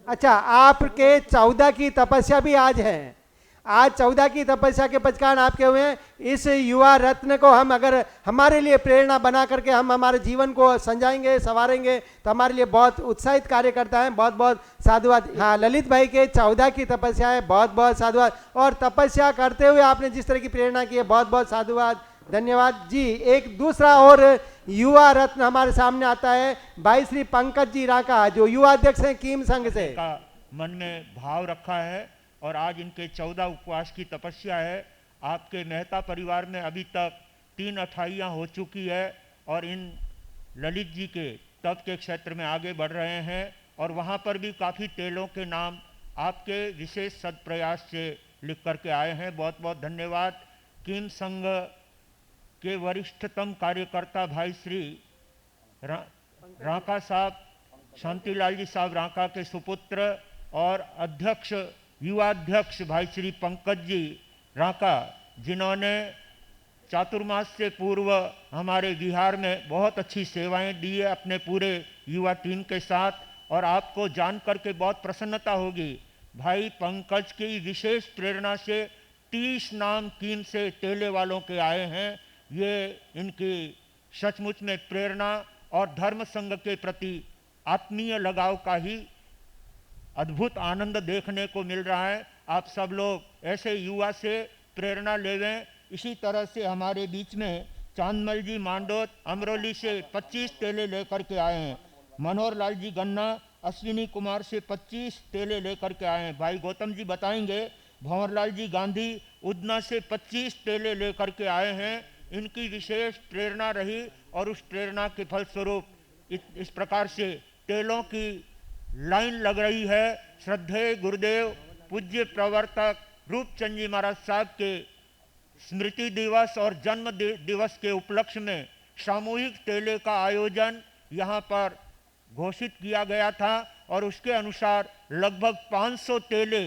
अच्छा, आपके 14 की तपस्या भी आज है। आज 14 की तपस्या के पचकान आपके हुए हैं। इस युवा रत्न को हम अगर हमारे लिए प्रेरणा बना करके हम हमारे जीवन को संजाएंगे, संवारेंगे, तो हमारे लिए बहुत उत्साहित कार्य करता है। बहुत बहुत साधुवाद। हाँ, ललित भाई के 14 की तपस्या है, बहुत बहुत साधुवाद। और तपस्या करते हुए आपने जिस तरह की प्रेरणा की है, बहुत बहुत साधुवाद, धन्यवाद जी। एक दूसरा और युवा रत्न हमारे सामने आता है भाई श्री पंकज जी राका, जो युवा अध्यक्ष हैं कीम संघ से। मन में भाव रखा है और आज इनके 14 उपवास की तपस्या है। आपके मेहता परिवार में अभी तक 3 अठाइयाँ हो चुकी है और इन ललित जी के तप के क्षेत्र में आगे बढ़ रहे हैं और वहाँ पर भी काफ़ी तेलों के नाम आपके विशेष सदप्रयास से लिख करके आए हैं। बहुत बहुत धन्यवाद। कीम संघ के वरिष्ठतम कार्यकर्ता भाई श्री राका साहब, शांतिलाल जी साहब राका के सुपुत्र, और अध्यक्ष युवा अध्यक्ष भाई श्री पंकज जी राका, जिन्होंने चातुर्मास से पूर्व हमारे बिहार में बहुत अच्छी सेवाएं दी है अपने पूरे युवा टीम के साथ। और आपको जान करके बहुत प्रसन्नता होगी, भाई पंकज की विशेष प्रेरणा से 30 नाम कीम से तेले वालों के आए हैं। ये इनकी सचमुच में प्रेरणा और धर्म संघ के प्रति आत्मीय लगाव का ही अद्भुत आनंद देखने को मिल रहा है। आप सब लोग ऐसे युवा से प्रेरणा लेवें। इसी तरह से हमारे बीच में चांदमल जी मांडोत अमरोली से 25 तेले लेकर के आए हैं। मनोहर लाल जी गन्ना अश्विनी कुमार से 25 तेले लेकर के आए हैं। भाई गौतम जी बताएंगे। भंवरलाल जी गांधी उदना से 25 तेले लेकर के आए हैं। इनकी विशेष प्रेरणा रही और उस प्रेरणा के फलस्वरूप इस प्रकार से तेलों की लाइन लग रही है। श्रद्धेय गुरुदेव पूज्य प्रवर्तक रूपचंद जी महाराज साहब के स्मृति दिवस और जन्म दिवस के उपलक्ष्य में सामूहिक तेले का आयोजन यहाँ पर घोषित किया गया था और उसके अनुसार लगभग 500 तेले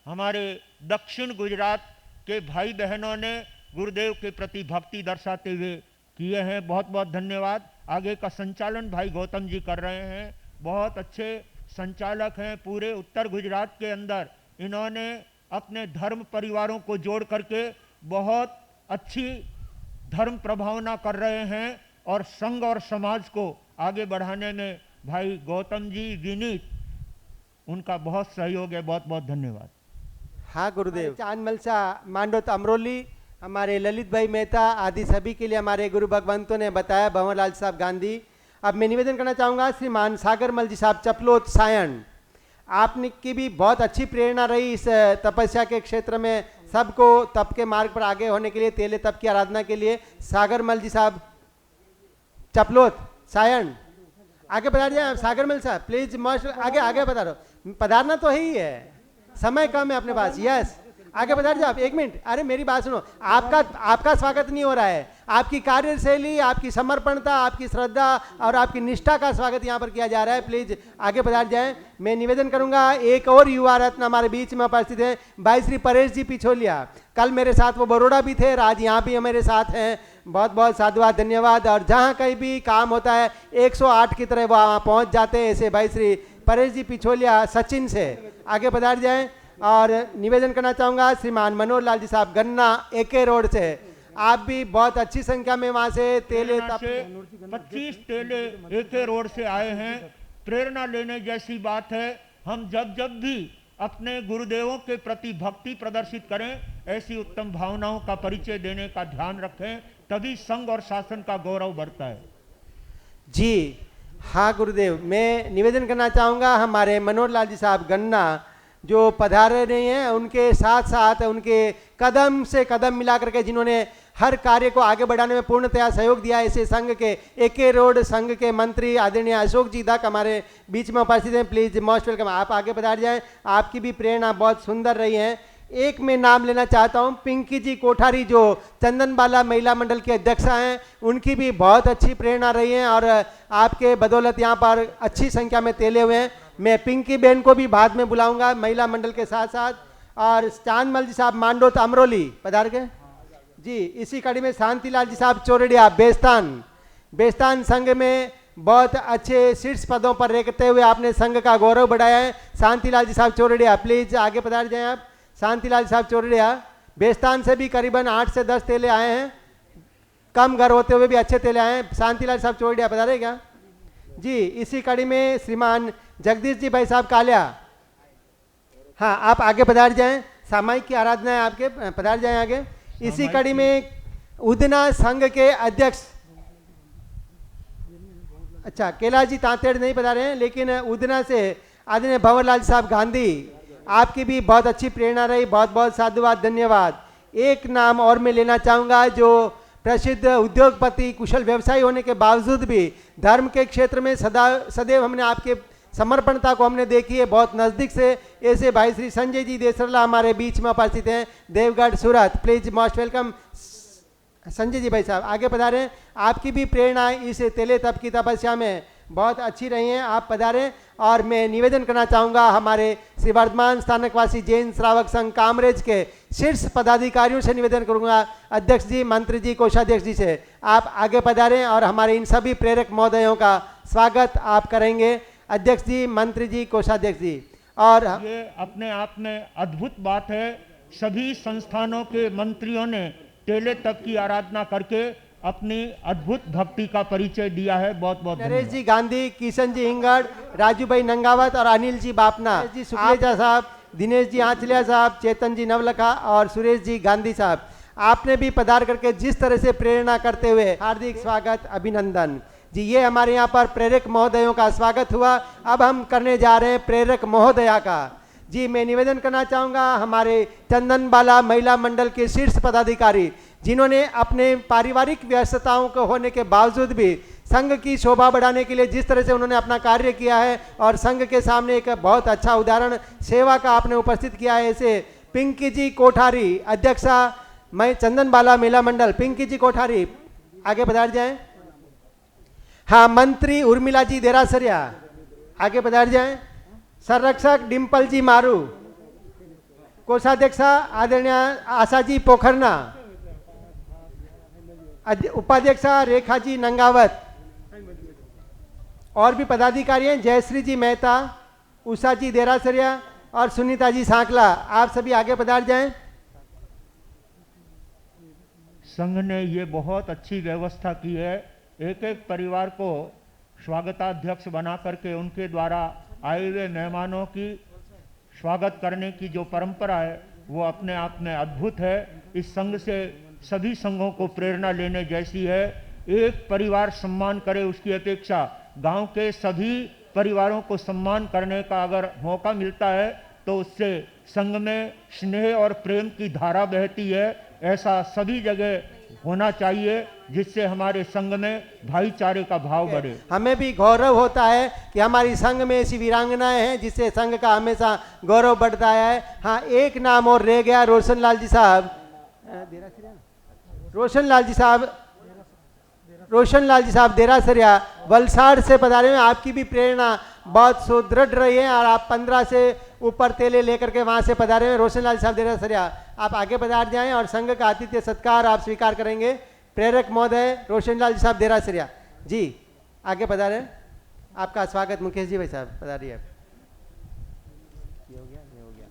हमारे दक्षिण गुजरात के भाई बहनों ने गुरुदेव के प्रति भक्ति दर्शाते हुए किए हैं। बहुत बहुत धन्यवाद। आगे का संचालन भाई गौतम जी कर रहे हैं, बहुत अच्छे संचालक हैं। पूरे उत्तर गुजरात के अंदर इन्होंने अपने धर्म परिवारों को जोड़ करके बहुत अच्छी धर्म प्रभावना कर रहे हैं और संघ और समाज को आगे बढ़ाने में भाई गौतम जी विनीत उनका बहुत सहयोग है। बहुत बहुत धन्यवाद। हाँ गुरुदेव। चांद मलसा मांडोत अमरोली, हमारे ललित भाई मेहता आदि सभी के लिए हमारे गुरु भगवंतों ने बताया, भंवरलाल साहब गांधी। अब मैं निवेदन करना चाहूँगा श्रीमान सागर मल जी साहब चपलोत सायन, आपने की भी बहुत अच्छी प्रेरणा रही इस तपस्या के क्षेत्र में, सबको तप के मार्ग पर आगे होने के लिए, तेले तप की आराधना के लिए। सागर मल जी साहब चपलोत सायन, आगे बता दिया। सागर मल साहब प्लीज मस्ट आगे आगे बता दो, पधारना तो ही है, समय कम है अपने पास। यस आगे बता दीजिए आप। एक मिनट, अरे मेरी बात सुनो, आपका स्वागत नहीं हो रहा है, आपकी कार्यशैली, आपकी समर्पणता, आपकी श्रद्धा और आपकी निष्ठा का स्वागत यहाँ पर किया जा रहा है। प्लीज आगे बढ़ जाएं। मैं निवेदन करूंगा, एक और युवा रत्न हमारे बीच में उपस्थित है, भाई श्री परेश जी पिछोलिया। कल मेरे साथ वो बड़ौदा भी थे, आज यहाँ भी मेरे साथ हैं। बहुत बहुत साधुवाद, धन्यवाद। और जहाँ कहीं भी काम होता है 108 की तरह वहाँ पहुँच जाते हैं, ऐसे भाई श्री परेश जी पिछोलिया सचिन से। आगे बढ़ जाएं। और निवेदन करना चाहूँगा श्रीमान मनोहर लाल जी साहब गन्ना एके रोड से, आप भी बहुत अच्छी संख्या में वहाँ से तेले 25 तेले एके रोड से आए हैं। प्रेरणा लेने जैसी बात है। हम जब जब भी अपने गुरुदेवों के प्रति भक्ति प्रदर्शित करें, ऐसी उत्तम भावनाओं का परिचय देने का ध्यान रखें, तभी संघ और शासन का गौरव बढ़ता है। जी हाँ गुरुदेव। मैं निवेदन करना चाहूँगा हमारे मनोहर लाल जी साहब गन्ना जो पधारे रहे हैं, उनके साथ साथ उनके कदम से कदम मिला करके जिन्होंने हर कार्य को आगे बढ़ाने में पूर्णतया सहयोग दिया, ऐसे संघ के एके रोड संघ के मंत्री आदरणीय अशोक जी तक हमारे बीच में उपस्थित हैं। प्लीज मोस्ट वेलकम, आप आगे पधार जाएं। आपकी भी प्रेरणा बहुत सुंदर रही है। एक मैं नाम लेना चाहता हूं, पिंकी जी कोठारी जो चंदनबाला महिला मंडल की अध्यक्षा हैं, उनकी भी बहुत अच्छी प्रेरणा रही है और आपके बदौलत यहाँ पर अच्छी संख्या में तेले हुए हैं। मैं पिंकी बहन को भी बाद में बुलाऊंगा महिला मंडल के साथ साथ। और चांदमल जी साहब मांडोत अमरोली पधार गए जी। इसी कड़ी में शांतिलाल जी साहब चोरडिया बेस्तान संघ में बहुत अच्छे शीर्ष पदों पर रहते हुए आपने संघ का गौरव बढ़ाया है। शांतिलाल जी साहब चोरडिया प्लीज आगे पधार जाएं आप। शांतिलाल साहब चोरडिया बेस्तान से भी करीबन 8 से 10 तेले आए हैं, कम घर होते हुए भी अच्छे तेले आए हैं। शांतिलाल साहब चोरडिया पधारे क्या जी। इसी कड़ी में श्रीमान जगदीश जी भाई साहब कालिया, हाँ आप आगे पधार जाएं। सामायिक की आराधना है आपके, पधार जाएं आगे। इसी कड़ी में उदना संघ के अध्यक्ष, अच्छा कैलाश जी तांतेड़ नहीं पधारे हैं, लेकिन उदना से आदरणीय भंवरलाल साहब गांधी, आपकी भी बहुत अच्छी प्रेरणा रही। बहुत बहुत साधुवाद, धन्यवाद। एक नाम और मैं लेना चाहूँगा जो प्रसिद्ध उद्योगपति कुशल व्यवसायी होने के बावजूद भी धर्म के क्षेत्र में सदैव हमने आपके समर्पणता को हमने देखी है बहुत नज़दीक से। ऐसे भाई श्री संजय जी देसरला हमारे बीच में उपस्थित हैं, देवगढ़ सूरत। Please most welcome Sanjay ji भाई साहब, आगे पधारें। आपकी भी प्रेरणा इस तेले तप की तपस्या में बहुत अच्छी रही हैं, आप पधारें। और मैं निवेदन करना चाहूँगा हमारे श्री वर्धमान स्थानकवासी जैन श्रावक संघ कामरेज के शीर्ष पदाधिकारियों से निवेदन करूँगा, अध्यक्ष जी, मंत्री जी, कोषाध्यक्ष जी से आप आगे पधारें और हमारे इन सभी प्रेरक महोदयों का स्वागत आप करेंगे। अध्यक्ष जी, मंत्री जी, कोषाध्यक्ष जी। और ये अपने आप में अद्भुत बात है, सभी संस्थानों के मंत्रियों ने तेले तप की आराधना करके अपनी अद्भुत भक्ति का परिचय दिया है। बहुत बहुत नरेश जी गांधी, किशन जी हिंगड़, राजू भाई नंगावत और अनिल जी बापना जी, सुखलेजा साहब, दिनेश जी आंचलिया साहब, चेतन जी नवलखा और सुरेश जी गांधी साहब, आपने भी पधार करके जिस तरह से प्रेरणा करते हुए हार्दिक स्वागत, अभिनंदन जी। ये हमारे यहाँ पर प्रेरक महोदयों का स्वागत हुआ। अब हम करने जा रहे हैं प्रेरक महोदया का जी। मैं निवेदन करना चाहूँगा हमारे चंदनबाला महिला मंडल के शीर्ष पदाधिकारी जिन्होंने अपने पारिवारिक व्यस्तताओं को होने के बावजूद भी संघ की शोभा बढ़ाने के लिए जिस तरह से उन्होंने अपना कार्य किया है और संघ के सामने एक बहुत अच्छा उदाहरण सेवा का आपने उपस्थित किया है, ऐसे पिंकी जी कोठारी, अध्यक्षा मैं चंदन बाला मेला मंडल, पिंकी जी कोठारी आगे पधार जाएं। हाँ, मंत्री उर्मिला जी देरासरिया आगे पधार जाएं। संरक्षक डिम्पल जी मारू, कोषाध्यक्षा आदरणीय आशा जी पोखरना, उपाध्यक्षा रेखा जी नंगावत, और भी पदाधिकारी हैं जयश्री जी मेहता, उषा जी देरासरिया और सुनीता जी सांकला, आप सभी आगे पधार जाएं। संघ ने ये बहुत अच्छी व्यवस्था की है, एक एक परिवार को स्वागताध्यक्ष बना करके उनके द्वारा आए हुए मेहमानों की स्वागत करने की जो परंपरा है वो अपने आप में अद्भुत है। इस संघ से सभी संघों को प्रेरणा लेने जैसी है। एक परिवार सम्मान करे उसकी अपेक्षा गांव के सभी परिवारों को सम्मान करने का अगर मौका मिलता है तो उससे संघ में स्नेह और प्रेम की धारा बहती है। ऐसा सभी जगह होना चाहिए जिससे हमारे संघ में भाईचारे का भाव बढ़े। हमें भी गौरव होता है कि हमारी संघ में ऐसी वीरांगनाएं हैं जिससे संघ का हमेशा गौरव बढ़ता है। हाँ, एक नाम और रह गया, रोशनलाल जी साहब, रोशनलाल जी साहब देरासरिया वलसाड़ से पधारे हैं। आपकी भी प्रेरणा बहुत सुदृढ़ रही है और आप 15 से ऊपर तेले लेकर के वहां से पधारे हैं। रोशनलाल साहब देरासरिया आप आगे पधार जाएं और संघ का आतिथ्य सत्कार आप स्वीकार करेंगे। प्रेरक महोदय रोशनलाल जी साहब देरासरिया जी आगे पधारे, आपका स्वागत। मुकेश जी भाई साहब पधारिए। ये हो गया।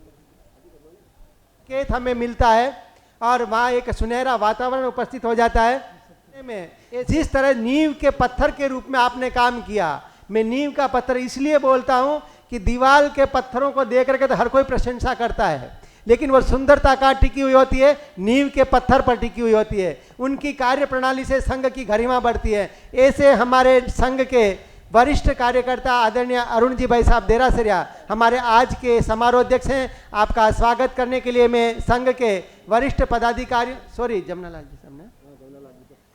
केत हमें मिलता है और वहाँ एक सुनहरा वातावरण उपस्थित हो जाता है। में जिस तरह नींव के पत्थर के रूप में आपने काम किया, मैं नींव का पत्थर इसलिए बोलता हूं कि दीवार के पत्थरों को देख करके तो हर कोई प्रशंसा करता है, लेकिन वो सुंदरता का टिकी हुई होती है, नींव के पत्थर पर टिकी हुई होती है। उनकी कार्य प्रणाली से संघ की गरिमा बढ़ती है। ऐसे हमारे संघ के वरिष्ठ कार्यकर्ता आदरणीय अरुण जी भाई साहब देरासरिया हमारे आज के समारोह अध्यक्ष हैं। आपका स्वागत करने के लिए मैं संघ के वरिष्ठ पदाधिकारी जमुनालाल जी साहब ने,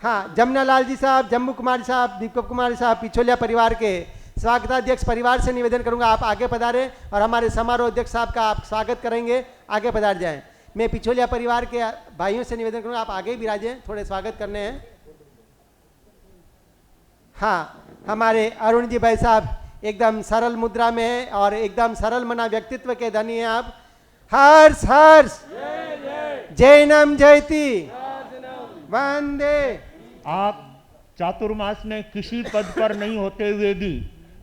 हाँ, जमुनालाल जी साहब, जम्मू कुमार साहब, दीपक कुमार साहब, पिछोलिया परिवार के स्वागताध्यक्ष परिवार से निवेदन करूंगा आप आगे पधारें और हमारे समारोह अध्यक्ष साहब का आप स्वागत करेंगे, आगे पधार जाएं। मैं पिछोलिया परिवार के भाइयों से निवेदन करूंगा आप आगे भी राजें, थोड़े स्वागत करने हैं। हाँ, हमारे अरुण जी भाई साहब एकदम सरल मुद्रा में है और एकदम सरल मना व्यक्तित्व के धनी हैं आप। हर्ष हर्ष जैनम जयती वंदे। आप चातुर्मास में किसी पद पर नहीं होते हुए भी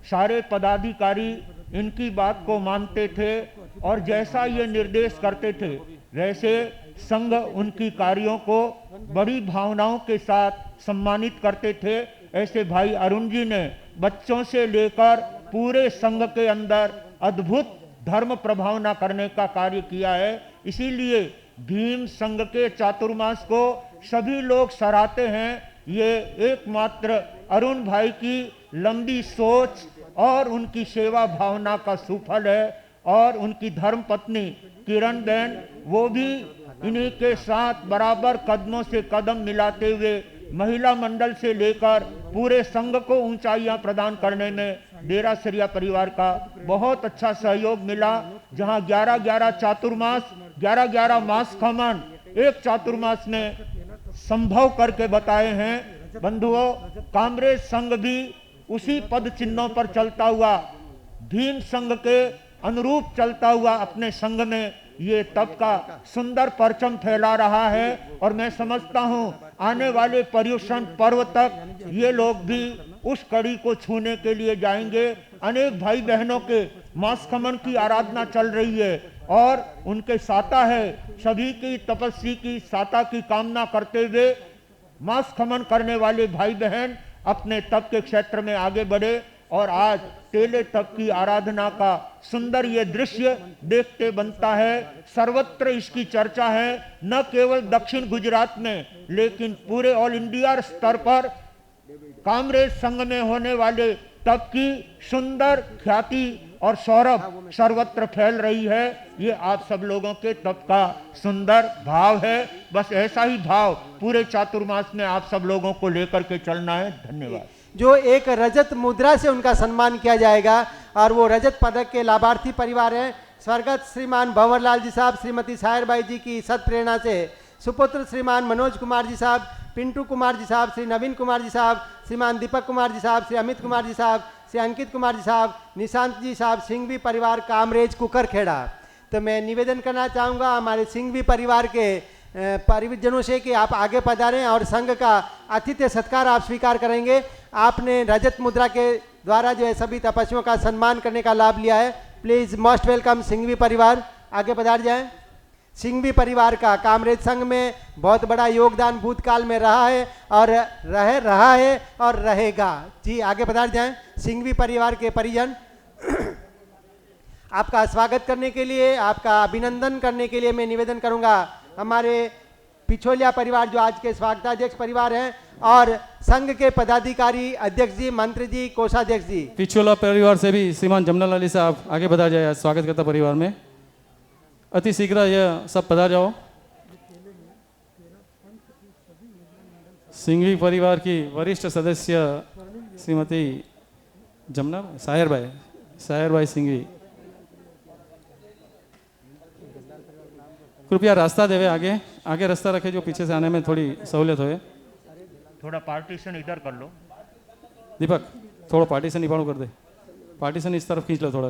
सारे पदाधिकारी इनकी बात को मानते थे और जैसा ये निर्देश करते थे वैसे संघ उनकी कार्यों को बड़ी भावनाओं के साथ सम्मानित करते थे। ऐसे भाई अरुण जी ने बच्चों से लेकर पूरे संघ के अंदर अद्भुत धर्म प्रभावना करने का कार्य किया है। इसीलिए भीम संघ के चातुर्मास को सभी लोग सराहते हैं। ये एकमात्र अरुण भाई की लंबी सोच और उनकी सेवा भावना का सुफल है। और उनकी धर्म पत्नी किरण बहन, वो भी इन्हीं के साथ बराबर कदमों से कदम मिलाते हुए महिला मंडल से लेकर पूरे संघ को ऊंचाइयां प्रदान करने में देरासरिया परिवार का बहुत अच्छा सहयोग मिला। जहां 11-11 चातुर्मास, 11-11 मास खमन एक चातुर्मास ने संभव करके बताए हैं। बंधुओं, कांग्रेस संघ भी उसी पद चिन्हों पर चलता हुआ, भीम संघ के अनुरूप चलता हुआ अपने संघ में ये तब का सुंदर परचम फैला रहा है। और मैं समझता हूं आने वाले पर्युषण पर्व तक ये लोग भी उस कड़ी को छूने के लिए जाएंगे। अनेक भाई बहनों के मास खमन की आराधना चल रही है और उनके साता है, सभी की तपस्वी की साता की कामना करते हुए मास खमन करने वाले भाई बहन अपने तप के क्षेत्र में आगे बढ़े। और आज तेले तप की आराधना का सुंदर ये दृश्य देखते बनता है। सर्वत्र इसकी चर्चा है, न केवल दक्षिण गुजरात में लेकिन पूरे ऑल इंडिया स्तर पर कांग्रेस संघ में होने वाले तप की सुंदर ख्याति और सौरभ सर्वत्र फैल रही है। ये आप सब लोगों के तप का सुंदर भाव है। बस ऐसा ही भाव पूरे चातुर्मास में आप सब लोगों को लेकर के चलना है। धन्यवाद। जो एक रजत मुद्रा से उनका सम्मान किया जाएगा। और वो रजत पदक के लाभार्थी परिवार हैं स्वर्गत श्रीमान भंवरलाल जी साहब, श्रीमती सायरबाई जी की सद प्रेरणा से सुपुत्र श्रीमान मनोज कुमार जी साहब, पिंटू कुमार जी साहब, श्री नवीन कुमार जी साहब, श्रीमान दीपक कुमार जी साहब, श्री अमित कुमार जी साहब, श्री अंकित कुमार जी साहब, निशांत जी साहब, सिंघवी परिवार कामरेज कुकरखेड़ा। तो मैं निवेदन करना चाहूँगा हमारे सिंघवी परिवार के परिजनों से कि आप आगे पधारें और संघ का आतिथ्य सत्कार आप स्वीकार करेंगे। आपने रजत मुद्रा के द्वारा जो है सभी तपस्वियों का सम्मान करने का लाभ लिया है। प्लीज मोस्ट वेलकम सिंघवी परिवार, आगे पधार जाएं। सिंघवी परिवार का कामरेज संघ में बहुत बड़ा योगदान भूतकाल में रहा है और रहा है और रहेगा। जी आगे पधार जाएं। सिंघवी परिवार के परिजन आपका स्वागत करने के लिए, आपका अभिनंदन करने के लिए मैं निवेदन करूंगा हमारे पिछोलिया परिवार जो आज के स्वागताध्यक्ष परिवार हैं और संघ के पदाधिकारी, अध्यक्ष जी, मंत्री जी, कोषाध्यक्ष जी। पिछोला परिवार से भी श्रीमान जमनालाल अली साहब आगे पधार जाए स्वागत करता परिवार में। अति शीघ्र यह सब पधार जाओ। सिंघवी परिवार की वरिष्ठ सदस्य श्रीमती जमना सायरबाई सिंघवी, कृपया रास्ता देवे, आगे रास्ता रखे जो पीछे से आने में थोड़ी सहूलियत हो। थोड़ा पार्टीशन इधर कर लो। दीपक थोड़ा पार्टीशन निपाणु कर दे, पार्टीशन इस तरफ खींच लो थोड़ा।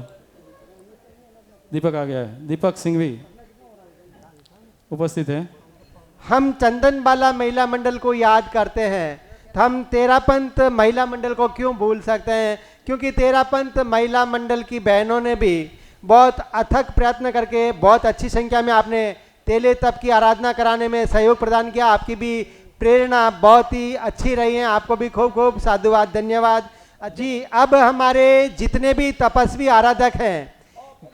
दीपक आ गया है, दीपक सिंघवी उपस्थित है। हम चंदनबाला महिला मंडल को याद करते हैं तो हम तेरापंथ महिला मंडल को क्यों भूल सकते हैं, क्योंकि तेरापंथ महिला मंडल की बहनों ने भी बहुत अथक प्रयत्न करके बहुत अच्छी संख्या में आपने तेले तप की आराधना कराने में सहयोग प्रदान किया। आपकी भी प्रेरणा बहुत ही अच्छी रही है, आपको भी खूब खूब साधुवाद, धन्यवाद जी। अब हमारे जितने भी तपस्वी आराधक हैं,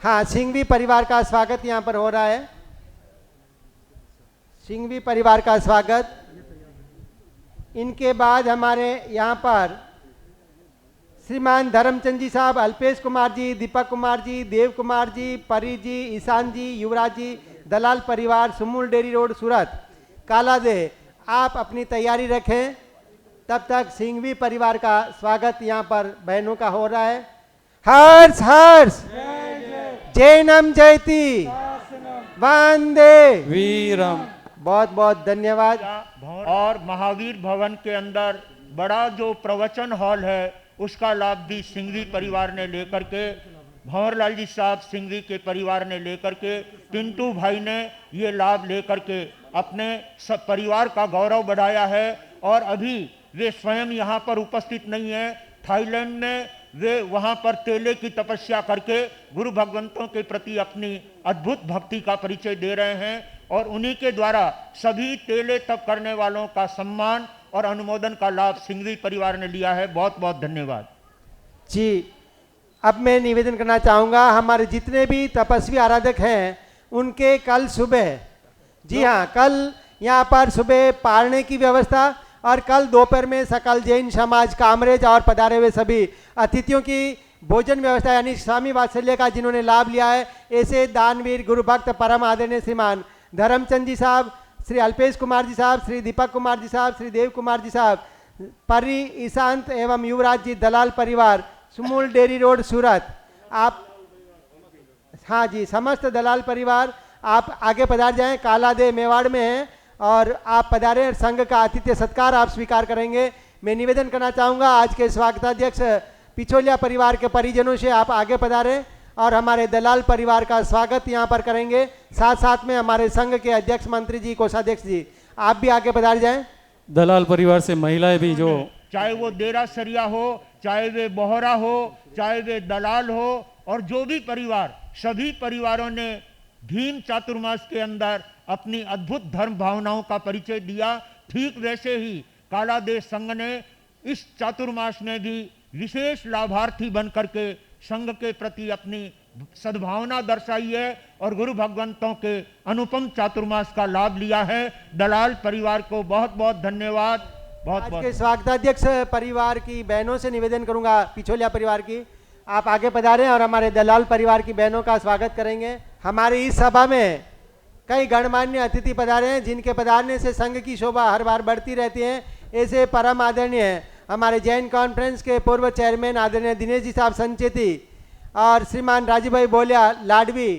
हाँ, सिंघवी परिवार का स्वागत यहाँ पर हो रहा है। सिंघवी परिवार का स्वागत। इनके बाद हमारे यहाँ पर श्रीमान धर्मचंद जी साहब, अल्पेश कुमार जी, दीपक कुमार जी, देव कुमार जी, परी जी, ईशान जी, युवराज जी, दलाल परिवार, सुमूल डेरी रोड, सूरत, कालादे। आप अपनी तैयारी रखें, तब तक सिंघवी परिवार का स्वागत यहाँ पर बहनों का हो रहा है। हर्ष हर्ष जैनम जयती वंदे वीरम। बहुत बहुत धन्यवाद। और महावीर भवन के अंदर बड़ा जो प्रवचन हॉल है उसका लाभ भी सिंघवी परिवार ने लेकर के, भंवरलाल जी साहब सिंघवी के परिवार ने लेकर के, पिंटू भाई ने ये लाभ लेकर के अपने सब परिवार का गौरव बढ़ाया है। और अभी वे स्वयं यहाँ पर उपस्थित नहीं है, थाईलैंड में वे वहाँ पर तेले की तपस्या करके गुरु भगवंतों के प्रति अपनी अद्भुत भक्ति का परिचय दे रहे हैं और उन्हीं के द्वारा सभी तेले तप करने वालों का सम्मान और अनुमोदन का लाभ सिंघवी परिवार ने लिया है। बहुत बहुत धन्यवाद जी। अब मैं निवेदन करना चाहूँगा हमारे जितने भी तपस्वी आराधक हैं उनके कल सुबह, जी हाँ, कल यहाँ पर सुबह पारने की व्यवस्था और कल दोपहर में सकल जैन समाज कामरेज और पधारे हुए सभी अतिथियों की भोजन व्यवस्था यानी स्वामी वात्सल्य का जिन्होंने लाभ लिया है, ऐसे दानवीर गुरु भक्त परम आदरणीय श्रीमान धर्मचंद जी साहब, श्री अल्पेश कुमार जी साहब, श्री दीपक कुमार जी साहब, श्री देव कुमार जी साहब, परी, ईशांत एवं युवराज जी, दलाल परिवार, सुमूल डेरी रोड, सूरत। आप, हाँ जी, समस्त दलाल परिवार आप आगे पधार जाएं। कालादे मेवाड़ में हैं और आप पधारे, संघ का आतिथ्य सत्कार आप स्वीकार करेंगे। मैं निवेदन करना चाहूँगा आज के स्वागताध्यक्ष पिछोलिया परिवार के परिजनों से आप आगे पधारें और हमारे दलाल परिवार का स्वागत यहाँ पर करेंगे। साथ साथ में हमारे संघ के अध्यक्ष, मंत्री जी, कोषाध्यक्ष जी, आप भी आगे पधार जाएं। दलाल परिवार से महिलाएं भी, जो चाहे वो देरासरिया हो, चाहे वे बोहरा हो, चाहे वे दलाल हो, और जो भी परिवार, सभी परिवारों ने भीम चातुर्मास के अंदर अपनी अद्भुत धर्म भावनाओं का परिचय दिया। ठीक वैसे ही कालादेश संघ ने इस चातुर्मास में भी विशेष लाभार्थी बन करके संघ के प्रति अपनी सद्भावना दर्शाई है और गुरु भगवंतों के अनुपम चातुर्मास का लाभ लिया है। दलाल परिवार को बहुत बहुत धन्यवाद। आज के स्वागताध्यक्ष परिवार की बहनों से निवेदन करूंगा, पिछोलिया परिवार की, आप आगे पधारें और हमारे दलाल परिवार की बहनों का स्वागत करेंगे। हमारी इस सभा में कई गणमान्य अतिथि पधारे हैं जिनके पधारने से संघ की शोभा हर बार बढ़ती रहती है। ऐसे परम आदरणीय हमारे जैन कॉन्फ्रेंस के पूर्व चेयरमैन आदरणीय दिनेश जी साहब संचेती और श्रीमान राजीव भाई बोलिया लाडवी